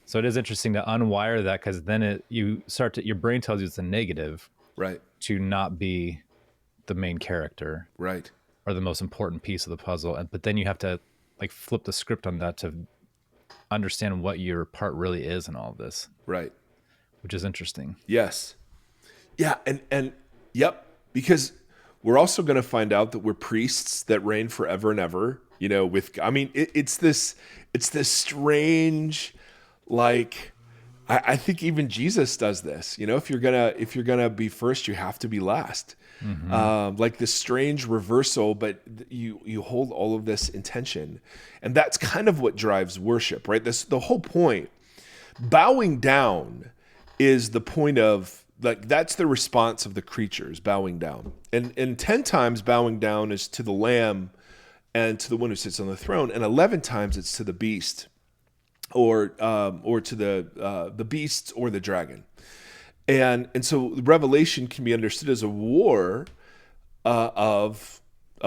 so it is interesting to unwire that, because then your brain tells you it's a negative Right. to not be the main character Right. or the most important piece of the puzzle. But then you have to like flip the script on that to understand what your part really is in all of this, Right. which is interesting. Yes. Yeah. And yep. Because we're also going to find out that we're priests that reign forever and ever, it's this strange, like, I think even Jesus does this, if you're going to be first, you have to be last. Like this strange reversal, but you hold all of this intention. And that's kind of what drives worship, right? The whole point. Bowing down is the point of, like, that's the response of the creatures, bowing down. And 10 times bowing down is to the Lamb and to the one who sits on the throne, and 11 times it's to the beast, or to the beasts or the dragon. And so Revelation can be understood as a war of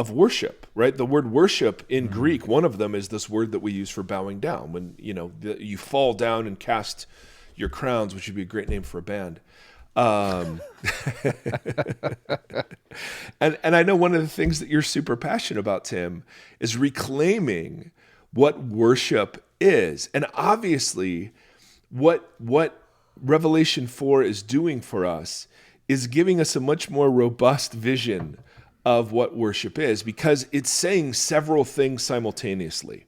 worship, right? The word worship in Greek, one of them is this word that we use for bowing down. When you fall down and cast your crowns, which would be a great name for a band. And I know one of the things that you're super passionate about, Tim, is reclaiming what worship is. And obviously, what Revelation 4 is doing for us is giving us a much more robust vision of what worship is, because it's saying several things simultaneously.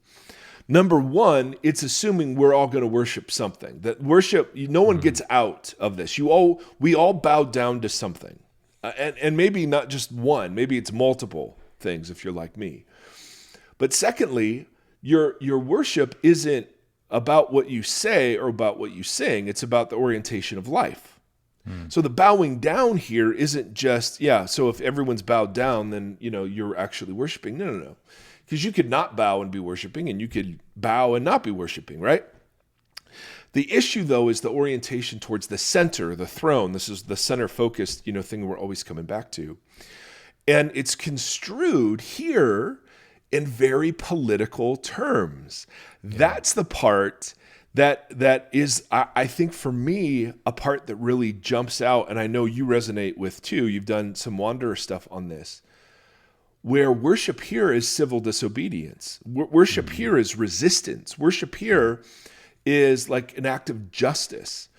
Number one, it's assuming we're all going to worship something. That worship, no one gets out of this. We all bow down to something, and maybe not just one. Maybe it's multiple things if you're like me. But secondly, your worship isn't about what you say or about what you sing. It's about the orientation of life. So the bowing down here isn't just, so if everyone's bowed down, then you're actually worshiping. No. Because you could not bow and be worshiping, and you could bow and not be worshiping, right? The issue, though, is the orientation towards the center, the throne. This is the center-focused, thing we're always coming back to. And it's construed here in very political terms. Yeah. That's the part that is, I think for me, a part that really jumps out, and I know you resonate with too. You've done some Wanderer stuff on this, where worship here is civil disobedience. Worship here is resistance. Worship here is like an act of justice.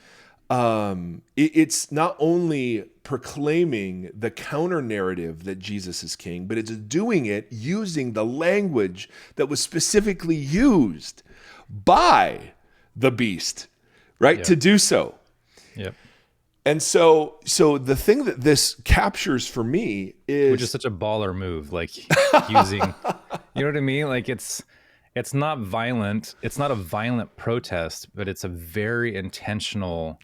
It's not only proclaiming the counter narrative that Jesus is king, but it's doing it using the language that was specifically used by the beast, right? Yep. To do so. Yep. And so the thing that this captures for me is, which is such a baller move, like using, you know what I mean? Like it's not violent. It's not a violent protest, but it's a very intentional,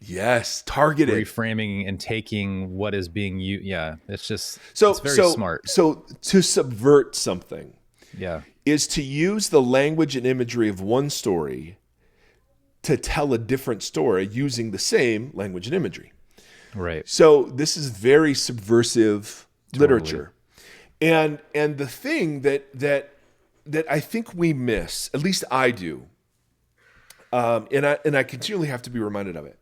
targeted reframing and taking what is being used. Yeah, it's just it's very smart. So to subvert something, is to use the language and imagery of one story to tell a different story using the same language and imagery. Right. So this is very subversive literature. And the thing that I think we miss, at least I do, and I continually have to be reminded of it,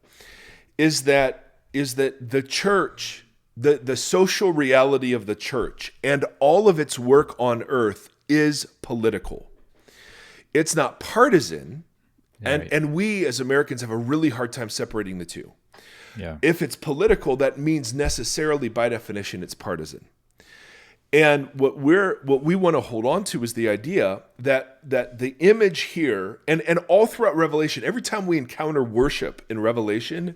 is that the church, the social reality of the church and all of its work on earth is political. It's not partisan, and we as Americans have a really hard time separating the two. Yeah. If it's political, that means necessarily by definition it's partisan. And what we want to hold on to is the idea that the image here and all throughout Revelation, every time we encounter worship in Revelation,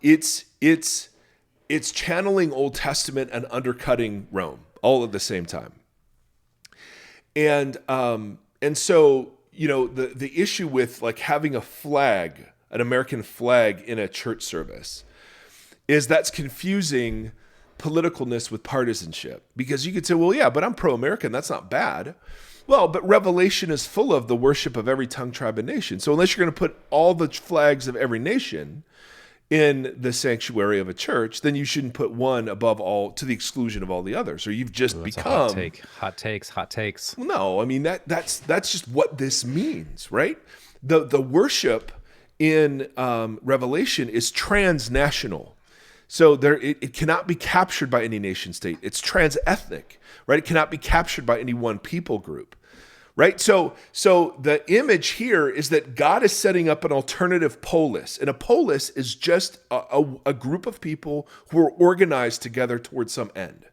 it's channeling Old Testament and undercutting Rome all at the same time. And so the issue with like having a flag, an American flag in a church service, is that's confusing politicalness with partisanship. Because you could say, well, yeah, but I'm pro-American. That's not bad. Well, but Revelation is full of the worship of every tongue, tribe, and nation. So unless you're going to put all the flags of every nation in the sanctuary of a church, then you shouldn't put one above all to the exclusion of all the others, or you've just That's become a hot take. Hot takes. Well, no, I mean that's just what this means, right? The worship in Revelation is transnational. So it cannot be captured by any nation state. It's trans-ethnic, right? It cannot be captured by any one people group, right? So the image here is that God is setting up an alternative polis, and a polis is just a group of people who are organized together towards some end.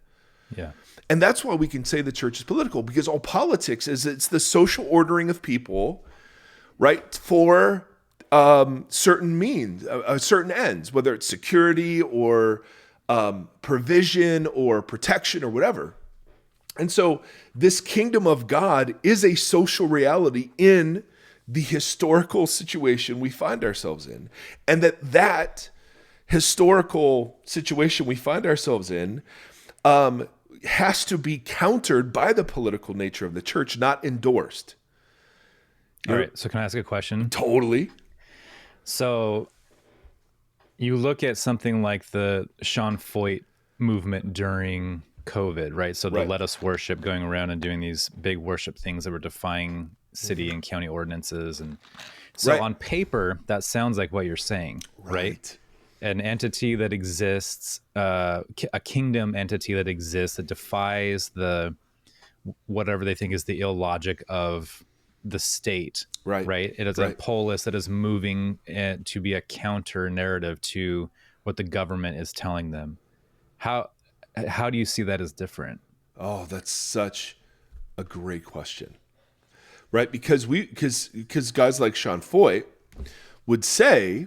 Yeah. And that's why we can say the church is political, because all politics is it's the social ordering of people, right, for certain means, certain ends, whether it's security or provision or protection or whatever. And so this kingdom of God is a social reality in the historical situation we find ourselves in. And that historical situation we find ourselves in has to be countered by the political nature of the church, not endorsed. All right. So can I ask a question? Totally. So you look at something like the Sean Foyt movement during COVID, right? So the Right. Let Us Worship, going around and doing these big worship things that were defying city and county ordinances. And so Right. on paper, that sounds like what you're saying, right? An entity that exists, a kingdom entity that exists that defies the whatever they think is the illogic of the state, Right. It is a polis that is moving to be a counter narrative to what the government is telling them. How do you see that as different? Oh, that's such a great question, right? Because guys like Sean Foyt would say,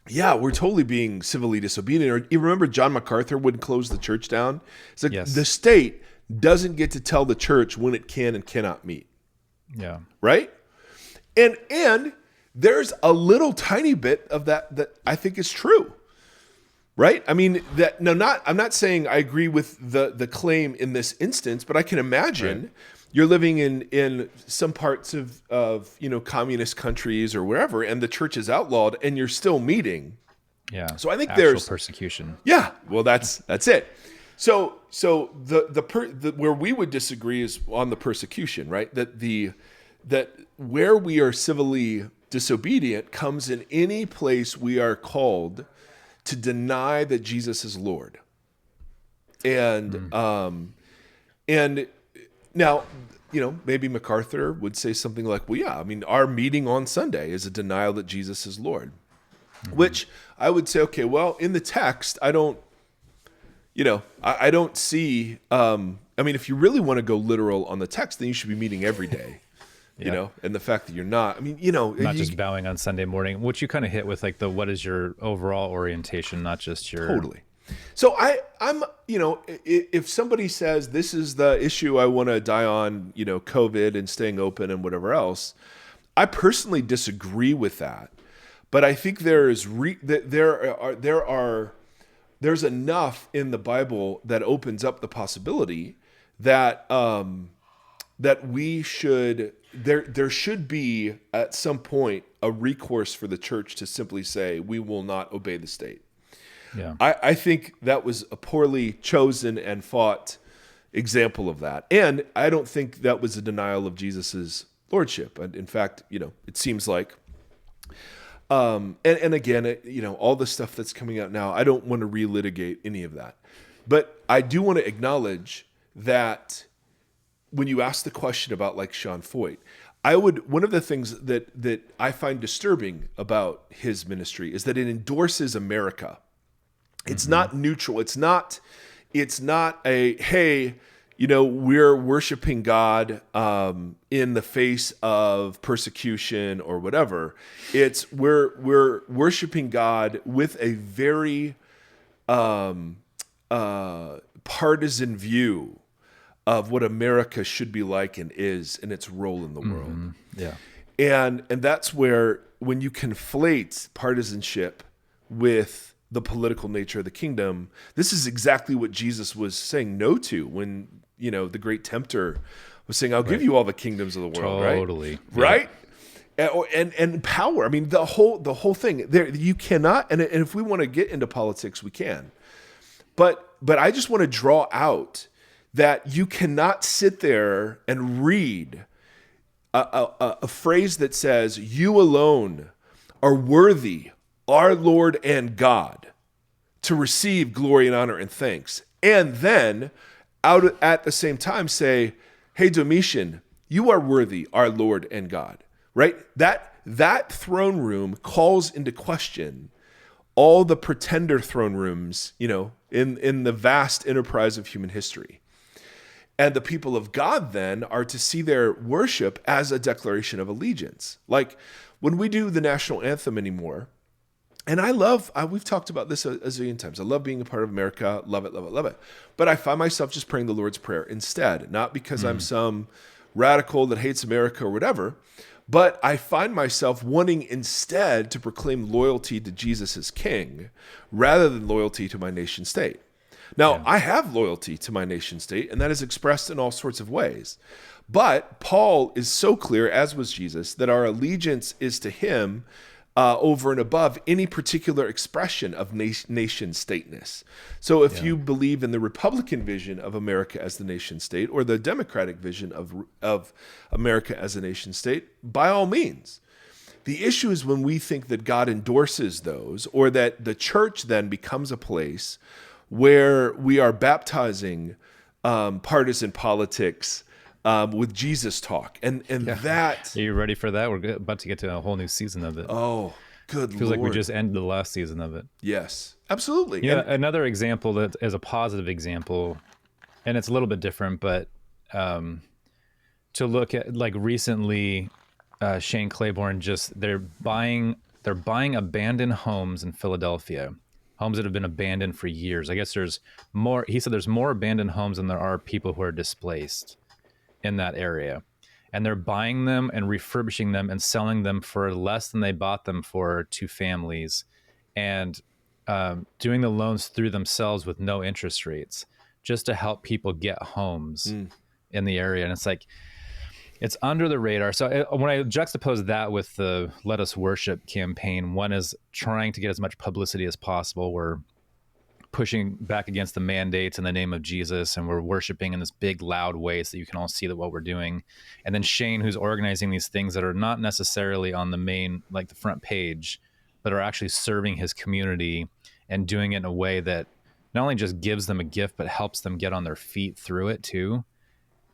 yeah, we're totally being civilly disobedient. Or you remember John MacArthur wouldn't close the church down? It's like Yes. the state doesn't get to tell the church when it can and cannot meet. Yeah. Right? And there's a little tiny bit of that I think is true. Right? I mean, I'm not saying I agree with the claim in this instance, but I can imagine you're living in some parts of communist countries or wherever, and the church is outlawed and you're still meeting. Yeah. So I think Actual there's persecution. Yeah, well, that's it. So the where we would disagree is on the persecution, right? That where we are civilly disobedient comes in any place we are called to deny that Jesus is Lord, and now maybe MacArthur would say something like, "Well, yeah, I mean, our meeting on Sunday is a denial that Jesus is Lord," which I would say, okay, well, in the text, I don't see. I mean, if you really want to go literal on the text, then you should be meeting every day. And the fact that you're not, I mean, Not just bowing on Sunday morning, which you kind of hit with like what is your overall orientation, not just your totally. So I'm if somebody says this is the issue I want to die on, COVID and staying open and whatever else, I personally disagree with that. But I think there's enough in the Bible that opens up the possibility that that we should there should be at some point a recourse for the church to simply say we will not obey the state. Yeah. I think that was a poorly chosen and fought example of that. And I don't think that was a denial of Jesus's lordship. And in fact, it seems like and again, all the stuff that's coming out now, I don't want to relitigate any of that. But I do want to acknowledge that when you ask the question about like Sean Foyt, one of the things that I find disturbing about his ministry is that it endorses America. It's not neutral. It's not a, hey, we're worshiping God in the face of persecution or whatever. It's we're worshiping God with a very partisan view of what America should be like and is in its role in the world. Yeah. And that's where when you conflate partisanship with the political nature of the kingdom, this is exactly what Jesus was saying no to when, the great tempter was saying, I'll give you all the kingdoms of the world, Totally. right? and power. I mean, the whole thing. There, you cannot. And if we want to get into politics, we can. But I just want to draw out that you cannot sit there and read a phrase that says, "You alone are worthy, our Lord and God, to receive glory and honor and thanks," and then out at the same time say, "Hey, Domitian, you are worthy, our Lord and God." Right? That throne room calls into question all the pretender throne rooms, in the vast enterprise of human history. And the people of God then are to see their worship as a declaration of allegiance. Like when we do the national anthem anymore, and we've talked about this a zillion times. I love being a part of America. Love it, love it, love it. But I find myself just praying the Lord's Prayer instead, not because I'm some radical that hates America or whatever, but I find myself wanting instead to proclaim loyalty to Jesus as King rather than loyalty to my nation state. Now, I have loyalty to my nation state, and that is expressed in all sorts of ways. But Paul is so clear, as was Jesus, that our allegiance is to him over and above any particular expression of nation stateness. So if you believe in the Republican vision of America as the nation state or the Democratic vision of America as a nation state, by all means. The issue is when we think that God endorses those, or that the church then becomes a place where we are baptizing partisan politics with Jesus talk. And that... Are you ready for that? We're about to get to a whole new season of it. Oh, good Lord. Feels like we just ended the last season of it. Yes, absolutely. Yeah, another example that is a positive example, and it's a little bit different, but to look at, like, recently, Shane Claiborne they're buying abandoned homes in Philadelphia. Homes that have been abandoned for years. I guess he said there's more abandoned homes than there are people who are displaced in that area. And they're buying them and refurbishing them and selling them for less than they bought them for to families, and doing the loans through themselves with no interest rates, just to help people get homes in the area. And it's like, it's under the radar. So when I juxtapose that with the Let Us Worship campaign, one is trying to get as much publicity as possible. We're pushing back against the mandates in the name of Jesus, and we're worshiping in this big, loud way so you can all see that what we're doing. And then Shane, who's organizing these things that are not necessarily on the main, like the front page, but are actually serving his community and doing it in a way that not only just gives them a gift, but helps them get on their feet through it too.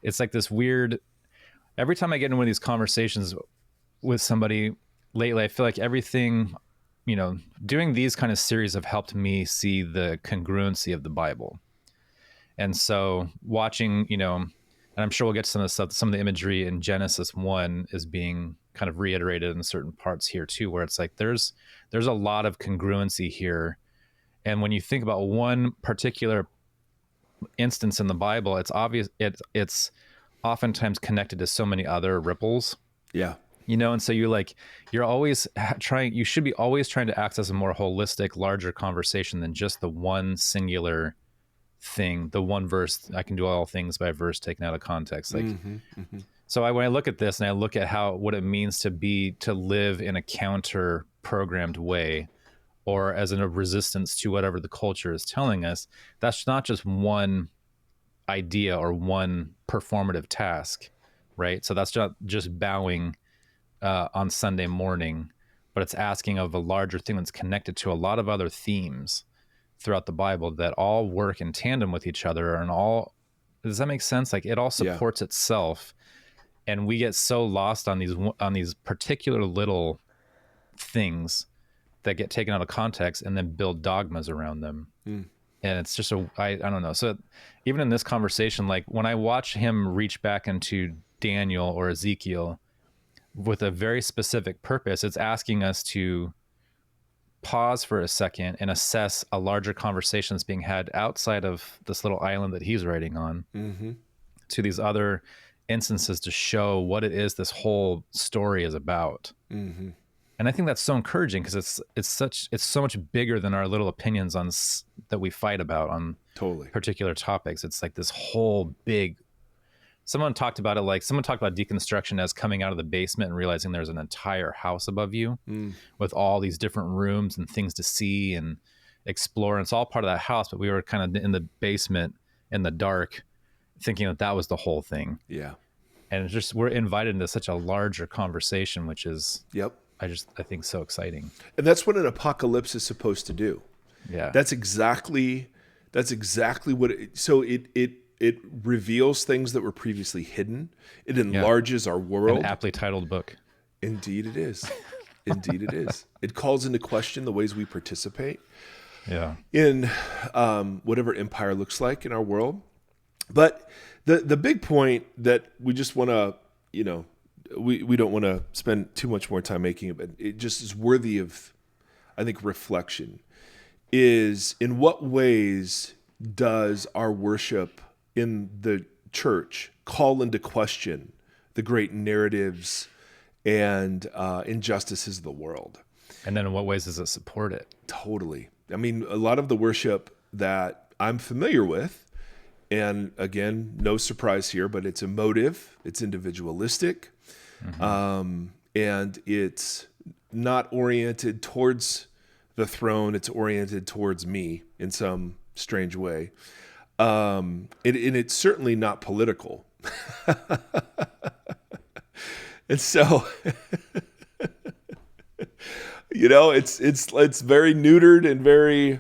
It's like this weird... Every time I get into one of these conversations with somebody lately, I feel like everything, doing these kind of series have helped me see the congruency of the Bible. And so watching, and I'm sure we'll get to some of the stuff, some of the imagery in Genesis 1 is being kind of reiterated in certain parts here too, where it's like there's a lot of congruency here. And when you think about one particular instance in the Bible, it's obvious it's oftentimes connected to so many other ripples. Yeah. And so you're always you should be always trying to access a more holistic, larger conversation than just the one singular thing, the one verse, I can do all things by verse taken out of context. So when I look at this and I look at what it means to live in a counter programmed way, or as a resistance to whatever the culture is telling us, that's not just one idea or one performative task, right? So that's not just bowing on Sunday morning, but it's asking of a larger thing that's connected to a lot of other themes throughout the Bible that all work in tandem with each other, and all, does that make sense? Like it all supports itself, and we get so lost on these particular little things that get taken out of context and then build dogmas around them. And it's just I don't know. So even in this conversation, like when I watch him reach back into Daniel or Ezekiel with a very specific purpose, it's asking us to pause for a second and assess a larger conversation that's being had outside of this little island that he's writing on to these other instances to show what it is this whole story is about. And I think that's so encouraging because it's so much bigger than our little opinions on that we fight about on totally particular topics. It's like this whole big someone talked about it like someone talked about deconstruction as coming out of the basement and realizing there's an entire house above you with all these different rooms and things to see and explore. And it's all part of that house, but we were kind of in the basement in the dark thinking that that was the whole thing. Yeah. And it's just, we're invited into such a larger conversation, which is, Yep. I think so exciting. And that's what an apocalypse is supposed to do. Yeah. That's exactly what it reveals things that were previously hidden. It enlarges our world. An aptly titled book. Indeed it is. Indeed it is. It calls into question the ways we participate in whatever empire looks like in our world. But the big point that we just want to, we don't want to spend too much more time making it, but it just is worthy of, I think, reflection, is in what ways does our worship in the church call into question the great narratives and injustices of the world? And then in what ways does it support it? Totally. I mean, a lot of the worship that I'm familiar with, and again, no surprise here, but it's emotive, it's individualistic, and it's not oriented towards the throne, it's oriented towards me in some strange way. And it's certainly not political. And so, it's very neutered and very,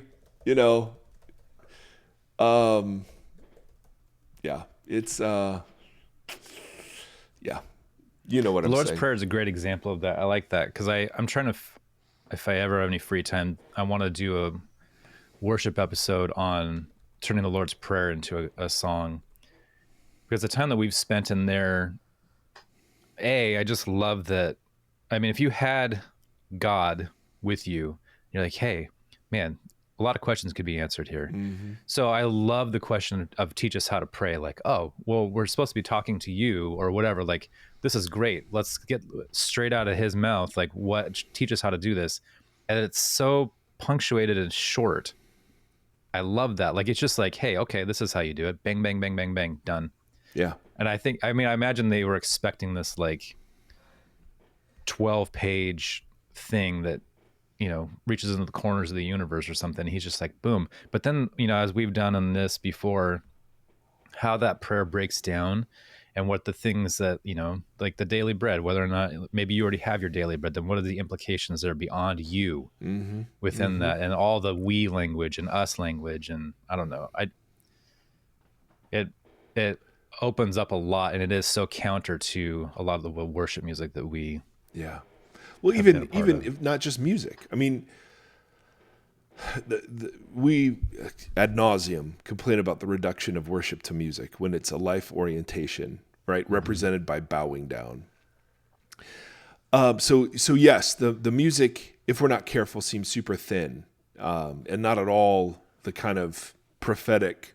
it's, you know what I'm saying. The Lord's Prayer is a great example of that. I like that because I'm trying to, if I ever have any free time, I want to do a worship episode on turning the Lord's Prayer into a song, because the time that we've spent in there, I just love that. I mean, if you had God with you, you're like, hey, man, a lot of questions could be answered here. So I love the question of teach us how to pray. Like, oh, well, we're supposed to be talking to you or whatever. Like, this is great. Let's get straight out of his mouth. Like, teach us how to do this. And it's so punctuated and short. I love that. Like, it's just like, hey, okay, this is how you do it. Bang, bang, bang, bang, bang, done. Yeah. And I imagine they were expecting this like 12-page thing that, reaches into the corners of the universe or something. He's just like, boom. But then, as we've done on this before, how that prayer breaks down and what the things that, like the daily bread, whether or not maybe you already have your daily bread, then what are the implications that are beyond you within that, and all the we language and us language. And I don't know, it opens up a lot, and it is so counter to a lot of the worship music that we, well, even if not just music. I mean, we ad nauseum complain about the reduction of worship to music when it's a life orientation, right? Represented by bowing down. So yes, the music, if we're not careful, seems super thin, and not at all the kind of prophetic,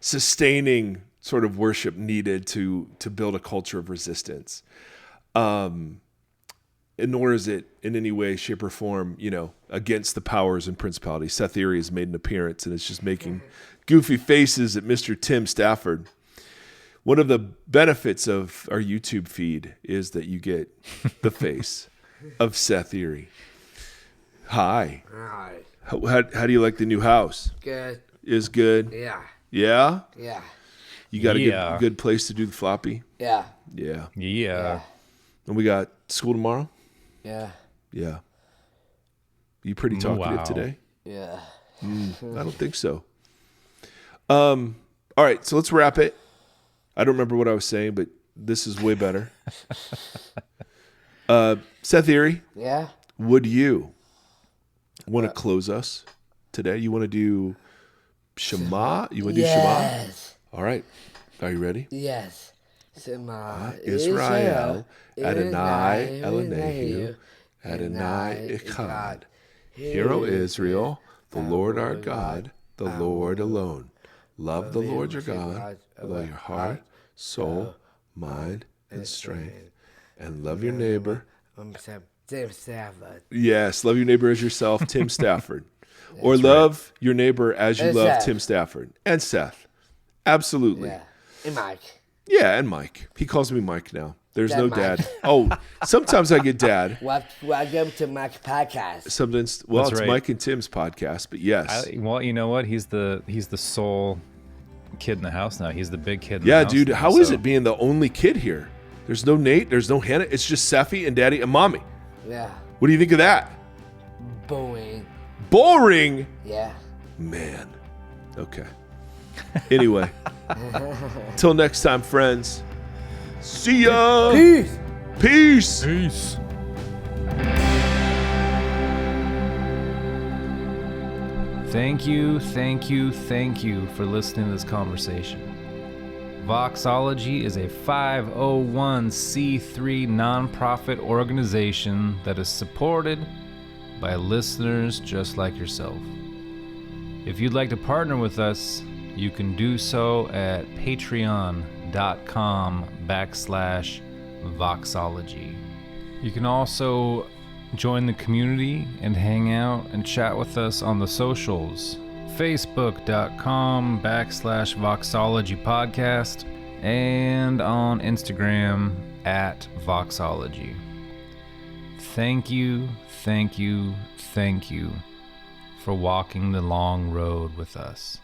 sustaining sort of worship needed to build a culture of resistance. And nor is it in any way, shape, or form, against the powers and principalities. Seth Erre has made an appearance, and it's just making goofy faces at Mr. Tim Stafford. One of the benefits of our YouTube feed is that you get the face of Seth Erre. Hi. Hi. How do you like the new house? Good. Is good? Yeah. Yeah? Yeah. You got a good place to do the floppy? Yeah. Yeah. yeah. And we got school tomorrow? Yeah. Yeah. You pretty talkative Wow. today? Yeah. I don't think so. All right, so let's wrap it. I don't remember what I was saying, but this is way better. Seth Erre, Yeah. would you want to close us today? You want to do Shema? You want to do Shema? Yes. All right. Are you ready? Yes. Shema Israel, Adonai Adonai Eloheinu, Adonai Echad. Hear, O Israel, the Lord our God, the Lord alone. Love the Lord your God with all your heart, soul, mind, and strength. And love your neighbor. Tim Stafford. Yes, love your neighbor as yourself, Tim Stafford. Or love your neighbor as you And love Seth. Tim Stafford. And Seth. Absolutely. Yeah. And Mike. Yeah, and Mike. He calls me Mike now. There's Dad no Mike. dad. Oh, sometimes I get dad. Welcome to my podcast. Sometimes, well, That's it's right. Mike and Tim's podcast, but yes. Well, you know what? He's the sole kid in the house now. He's the big kid in the Yeah, house dude, now, how is so- it being the only kid here? There's no Nate, there's no Hannah. It's just Seffi and Daddy and Mommy. Yeah. What do you think of that? Boing. Boring. Yeah. Man. Okay. Anyway, till next time, friends. See ya. Peace. Peace. Peace. Thank you for listening to this conversation. Voxology is a 501c3 nonprofit organization that is supported by listeners just like yourself. If you'd like to partner with us, you can do so at patreon.com/Voxology. You can also join the community and hang out and chat with us on the socials. Facebook.com/Voxology Podcast and on Instagram @Voxology. Thank you for walking the long road with us.